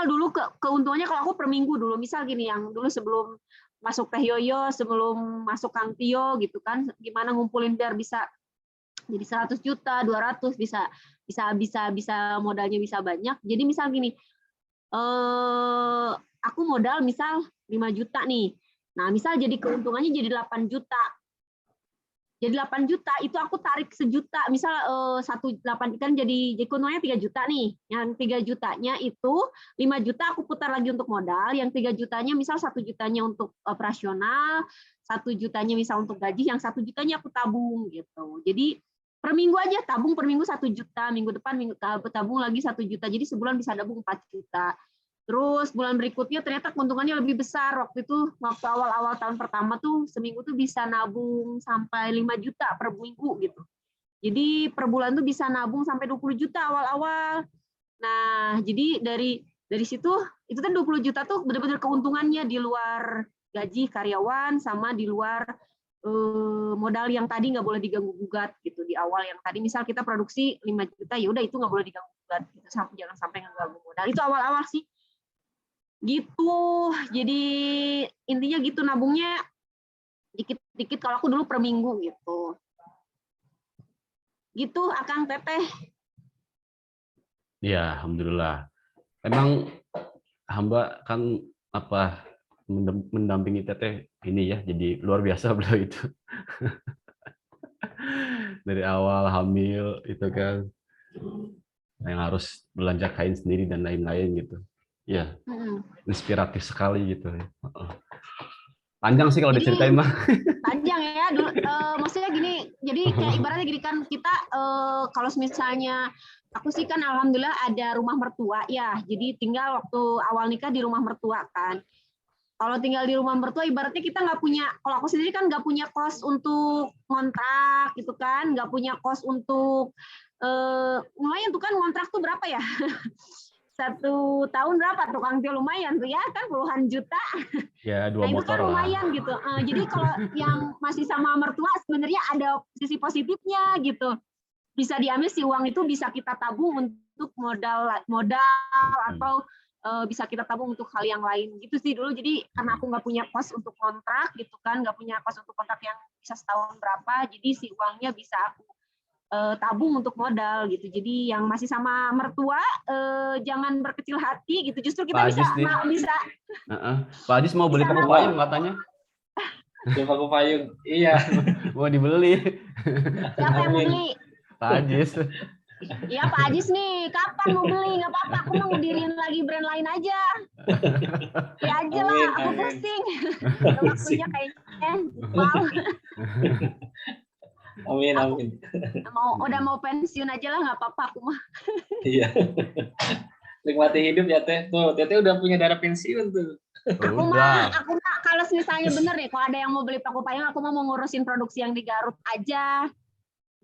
dulu keuntungannya kalau aku per minggu dulu misal gini yang dulu sebelum masuk Teh Yoyo, sebelum masuk Kang Tio gitu kan, gimana ngumpulin biar bisa jadi 100 juta, 200 bisa modalnya bisa banyak. Jadi misal gini, aku modal misal 5 juta nih. Nah, misal jadi keuntungannya jadi 8 juta. Jadi 8 juta itu aku tarik sejuta, misal 1,8 kan jadi keuntungannya 3 juta nih. Yang 3 jutanya itu 5 juta aku putar lagi untuk modal, yang 3 jutanya misal 1 jutanya untuk operasional, 1 jutanya misal untuk gaji, yang 1 jutanya aku tabung gitu. Jadi per minggu aja tabung, per minggu 1 juta, minggu depan tabung lagi 1 juta. Jadi sebulan bisa nabung 4 juta. Terus bulan berikutnya ternyata keuntungannya lebih besar. Waktu itu waktu awal-awal tahun pertama tuh seminggu tuh bisa nabung sampai 5 juta per minggu gitu. Jadi per bulan tuh bisa nabung sampai 20 juta awal-awal. Nah, jadi dari situ itu kan 20 juta tuh benar-benar keuntungannya di luar gaji karyawan sama di luar modal yang tadi nggak boleh diganggu gugat gitu di awal, yang tadi misal kita produksi 5 juta ya udah itu nggak boleh diganggu gugat gitu, jangan sampai ngeganggu modal. Itu awal-awal sih. Gitu, jadi intinya gitu nabungnya dikit-dikit kalau aku dulu per minggu gitu. Gitu Akang Teteh. Ya, alhamdulillah. Emang hamba kan mendampingi Teteh ini ya, jadi luar biasa beliau itu. Dari awal hamil itu kan yang harus belanja kain sendiri dan lain-lain gitu. Ya, inspiratif sekali gitu. Panjang sih kalau diceritain mah. Panjang ya, dulu maksudnya gini, jadi kayak ibaratnya gini kan kita kalau misalnya aku sih kan alhamdulillah ada rumah mertua ya, jadi tinggal waktu awal nikah di rumah mertua kan. Kalau tinggal di rumah mertua ibaratnya kita nggak punya, kalau aku sendiri kan nggak punya kos untuk ngontrak gitu kan, nggak punya kos untuk lumayan tuh kan ngontrak tuh berapa ya? 1 tahun berapa tuh Kang Tio, lumayan tuh ya kan puluhan juta. Ya 2 nah, itu motor kan lah. lumayan gitu. Jadi kalau yang masih sama mertua sebenarnya ada sisi positifnya gitu. Bisa diambil si uang itu bisa kita tabung untuk modal atau bisa kita tabung untuk hal yang lain gitu sih dulu. Jadi karena aku nggak punya kos untuk kontrak gitu kan, nggak punya kos untuk kontrak yang bisa setahun berapa, jadi si uangnya bisa aku tabung untuk modal gitu. Jadi yang masih sama mertua jangan berkecil hati gitu. Justru kita Pak bisa Ajis Pak Ajis mau beli paku payung katanya. Beli paku payung. Iya. Mau dibeli. Siapa yang mau beli? Pak Ajis. Iya Pak Ajis nih, kapan mau beli? Nggak apa-apa, aku mau ngedirin lagi brand lain aja. Ya aja lah, aku pusing. Waktunya kayaknya wow. Amin. Udah mau pensiun aja lah, nggak apa-apa aku mah. Iya. Nikmati hidup ya Teh. Tuh, Teteh udah punya darah pensiun tuh. Aku mah kalau misalnya bener nih, kalau ada yang mau beli paku payung, aku mau ngurusin produksi yang di Garut aja.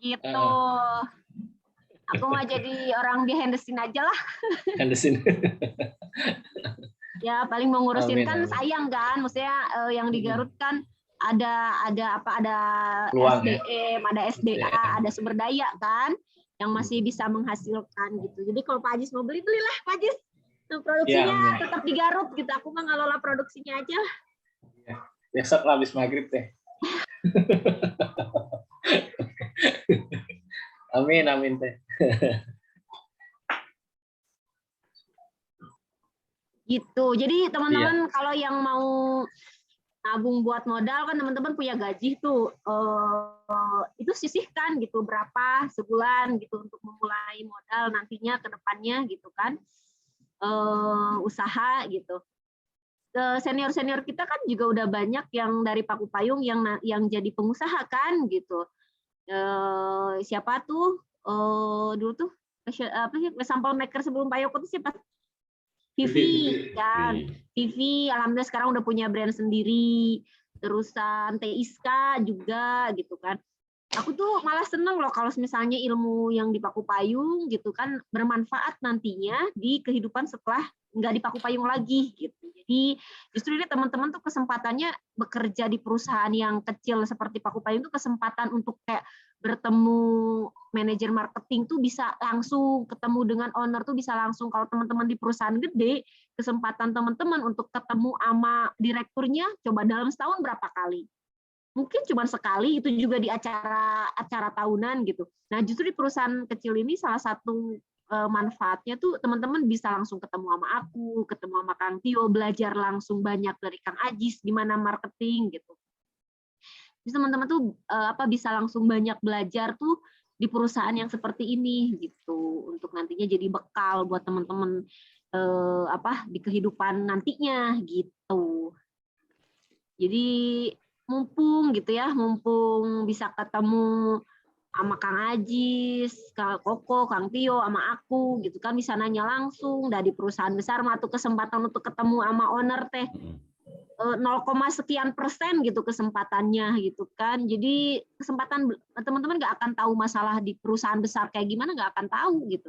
Gitu. Aku mah jadi orang behind the scene aja lah. Behind the scene. Ya paling mau ngurusin kan sayang kan, maksudnya yang di Garut kan ada Luang, SDM, ada SDA, ada sumber daya kan yang masih bisa menghasilkan gitu. Jadi kalau Pak Ajis mau belilah Pak Ajis. Produksinya tetap di Garut gitu. Aku mah ngelola produksinya aja. Besok lah habis maghrib Teh. Amin Teh. Gitu. Jadi teman-teman kalau yang mau nabung buat modal kan teman-teman punya gaji tuh, itu sisihkan gitu berapa sebulan gitu untuk memulai modal nantinya ke depannya gitu kan, usaha gitu. Senior-senior kita kan juga udah banyak yang dari Paku Payung yang jadi pengusaha kan gitu. Siapa tuh dulu tuh apa sih sampel maker sebelum Pak Yoko tuh siapa? Vivi kan, Vivi alhamdulillah sekarang udah punya brand sendiri, terusan Teiska juga gitu kan. Aku tuh malah seneng loh kalau misalnya ilmu yang di Paku Payung gitu kan bermanfaat nantinya di kehidupan setelah nggak di Paku Payung lagi gitu. Jadi justru ini teman-teman tuh kesempatannya bekerja di perusahaan yang kecil seperti Paku Payung tuh kesempatan untuk kayak bertemu manajer marketing tuh bisa langsung, ketemu dengan owner tuh bisa langsung. Kalau teman-teman di perusahaan gede, kesempatan teman-teman untuk ketemu sama direkturnya coba dalam setahun berapa kali? Mungkin cuma sekali, itu juga di acara tahunan gitu. Nah justru di perusahaan kecil ini salah satu manfaatnya tuh teman-teman bisa langsung ketemu sama aku, ketemu sama Kang Tio, belajar langsung banyak dari Kang Ajis gimana marketing gitu. Jadi teman-teman tuh bisa langsung banyak belajar tuh di perusahaan yang seperti ini gitu untuk nantinya jadi bekal buat teman-teman di kehidupan nantinya gitu. Jadi mumpung gitu ya, mumpung bisa ketemu sama Kang Ajis, Kang Koko, Kang Tio, sama aku gitu kan bisa nanya langsung dari perusahaan besar mah tuh kesempatan untuk ketemu sama owner teh 0, sekian persen gitu kesempatannya gitu kan. Jadi kesempatan teman-teman nggak akan tahu masalah di perusahaan besar kayak gimana, nggak akan tahu gitu.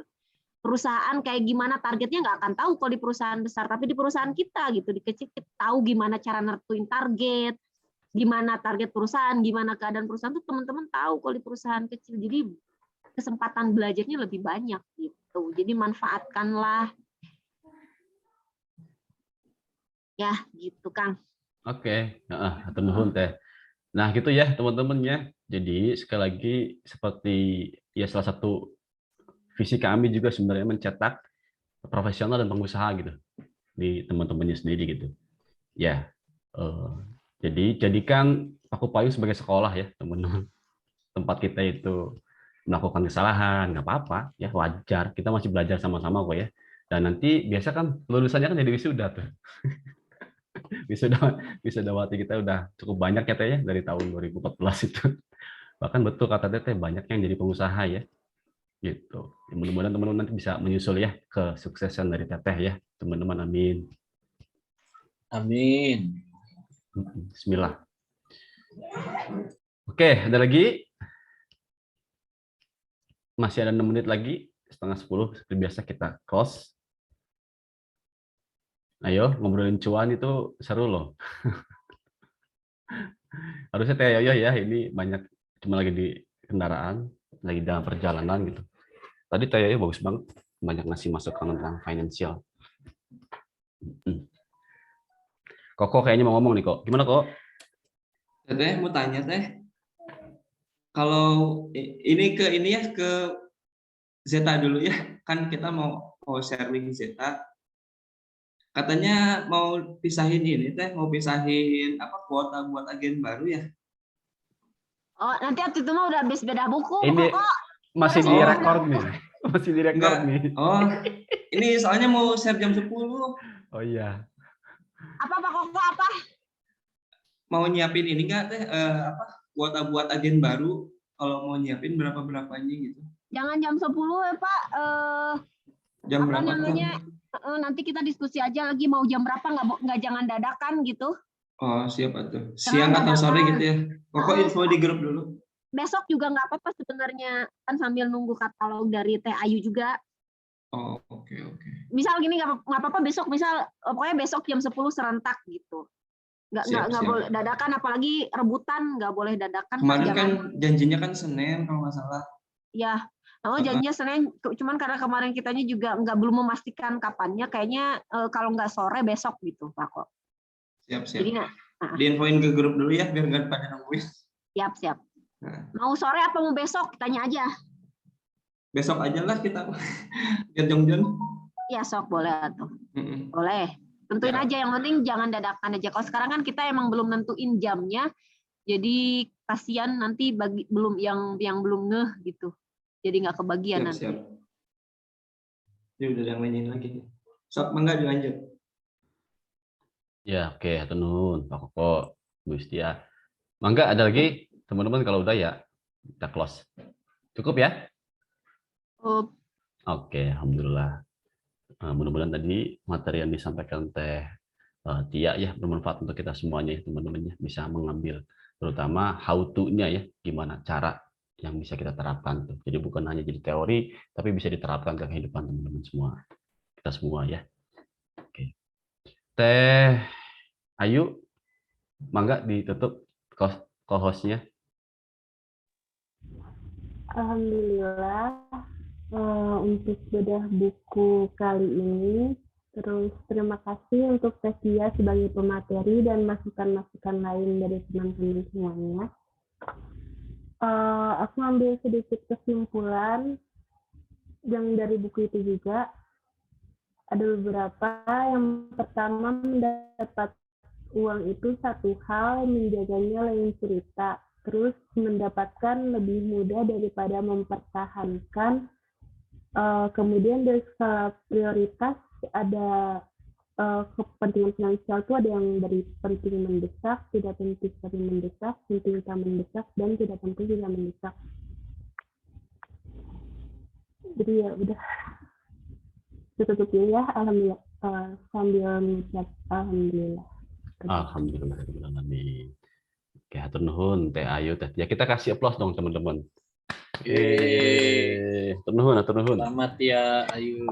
Perusahaan kayak gimana targetnya nggak akan tahu kalau di perusahaan besar, tapi di perusahaan kita gitu di kecil kita tahu gimana cara nentuin target, gimana target perusahaan, gimana keadaan perusahaan tuh teman-teman tahu kalau di perusahaan kecil. Jadi kesempatan belajarnya lebih banyak gitu. Jadi manfaatkanlah. Ya, gitu Kang. Oke, hatur nuhun teh. Nah, gitu ya teman-teman ya. Jadi sekali lagi seperti ya salah satu visi kami juga sebenarnya mencetak profesional dan pengusaha gitu di teman-temannya sendiri gitu. Ya, jadi jadikan Paku Payung sebagai sekolah ya teman-teman. Tempat kita itu melakukan kesalahan nggak apa-apa ya, wajar. Kita masih belajar sama-sama kok ya. Dan nanti biasa kan lulusannya kan jadi wisuda tuh. Wisudawati kita udah cukup banyak ya teh ya dari tahun 2014 itu. Bahkan betul kata Teteh banyak yang jadi pengusaha ya. Gitu. Ya, mudah-mudahan teman-teman nanti bisa menyusul ya kesuksesan dari Teteh ya, teman-teman. Amin. Amin. Bismillah. Oke, ada lagi? Masih ada 6 menit lagi, setengah 10 seperti biasa kita close. Ayo ngobrolin cuan itu seru loh. Harusnya Teh Yoyo ya, ini banyak cuma lagi di kendaraan, lagi dalam perjalanan gitu. Tadi Teh Yoyo bagus banget, banyak ngasih masukan tentang financial. Koko kayaknya mau ngomong nih kok. Gimana kok? Teh mau tanya Teh. Kalau ini ke Zeta dulu ya. Kan kita mau sharing Zeta. Katanya mau pisahin ini Teh, mau pisahin kuota buat agen baru ya. Oh, nanti waktu itu mah udah habis beda buku Ini kok. masih di record nih. Masih di record nih. Oh, ini soalnya mau share jam 10. Oh iya. Apa Pak Koko apa? Mau nyiapin ini enggak Teh kuota buat agen baru, kalau mau nyiapin berapa-berapanya gitu. Jangan jam 10 ya Pak. Jam apa berapa namanya? Nanti kita diskusi aja lagi mau jam berapa, nggak jangan dadakan gitu. Oh, siap tuh. Siang atau sore gitu ya. Pokoknya info di grup dulu. Besok juga nggak apa-apa sebenarnya, kan sambil nunggu katalog dari Teh Ayu juga. Oh, oke. Misal gini nggak apa-apa besok, misal pokoknya besok jam 10 serentak gitu. Nggak boleh dadakan, apalagi rebutan nggak boleh dadakan. Kemarin kan janjinya kan Senin kalau nggak salah. Ya, janjinya Senin, cuman karena kemarin kitanya juga belum memastikan kapannya, kayaknya kalau nggak sore besok gitu Pak kok. Siap. Jadi, diinfoin ke grup dulu ya biar nggak pada nungguin. Siap. Mau sore apa mau besok? Tanya aja. Besok aja lah kita biar jong-jong. Ya sok boleh tuh. Boleh. Tentuin Ya. aja, yang penting jangan dadakan aja. Kalau sekarang kan kita emang belum nentuin jamnya, jadi kasihan nanti bagi belum yang belum ngeh gitu. Jadi nggak kebagian Siap, nanti. siap. Ini udah ada yang nanyain lagi. Sok, mangga dilanjut. Ya, oke, hatur nuhun Pak Koko, Bu Istia. Mangga ada lagi teman-teman, kalau udah ya kita close. Cukup ya? Oh, Oke, alhamdulillah. Mudah-mudahan tadi materi yang disampaikan Teh Tia ya bermanfaat untuk kita semuanya ya teman-teman ya, bisa mengambil terutama how to-nya ya, gimana cara yang bisa kita terapkan tuh. Jadi bukan hanya jadi teori, tapi bisa diterapkan ke kehidupan teman-teman semua, kita semua ya. Oke. Teh Ayu, mangga ditutup co-hostnya. Alhamdulillah untuk bedah buku kali ini. Terus terima kasih untuk Teh Tia sebagai pemateri dan masukan-masukan lain dari teman-teman semuanya. Aku ambil sedikit kesimpulan yang dari buku itu juga. Ada beberapa. Yang pertama, mendapat uang itu satu hal, menjaganya lain cerita. Terus mendapatkan lebih mudah daripada mempertahankan. Kemudian dari skala prioritas ada kepentingan finansial itu ada yang dari penting mendesak, tidak penting tapi mendesak, penting tak mendesak, dan tidak penting tidak mendesak. Jadi ya udah, tutup dulu ya. Alhamdulillah, sambil mengucap alhamdulillah. Alhamdulillah. Oke, hatur nuhun Teh Ayu, Teh Tia. Kita kasih aplaus dong teman-teman. Hatur nuhun, hatur nuhun. Selamat ya Ayu.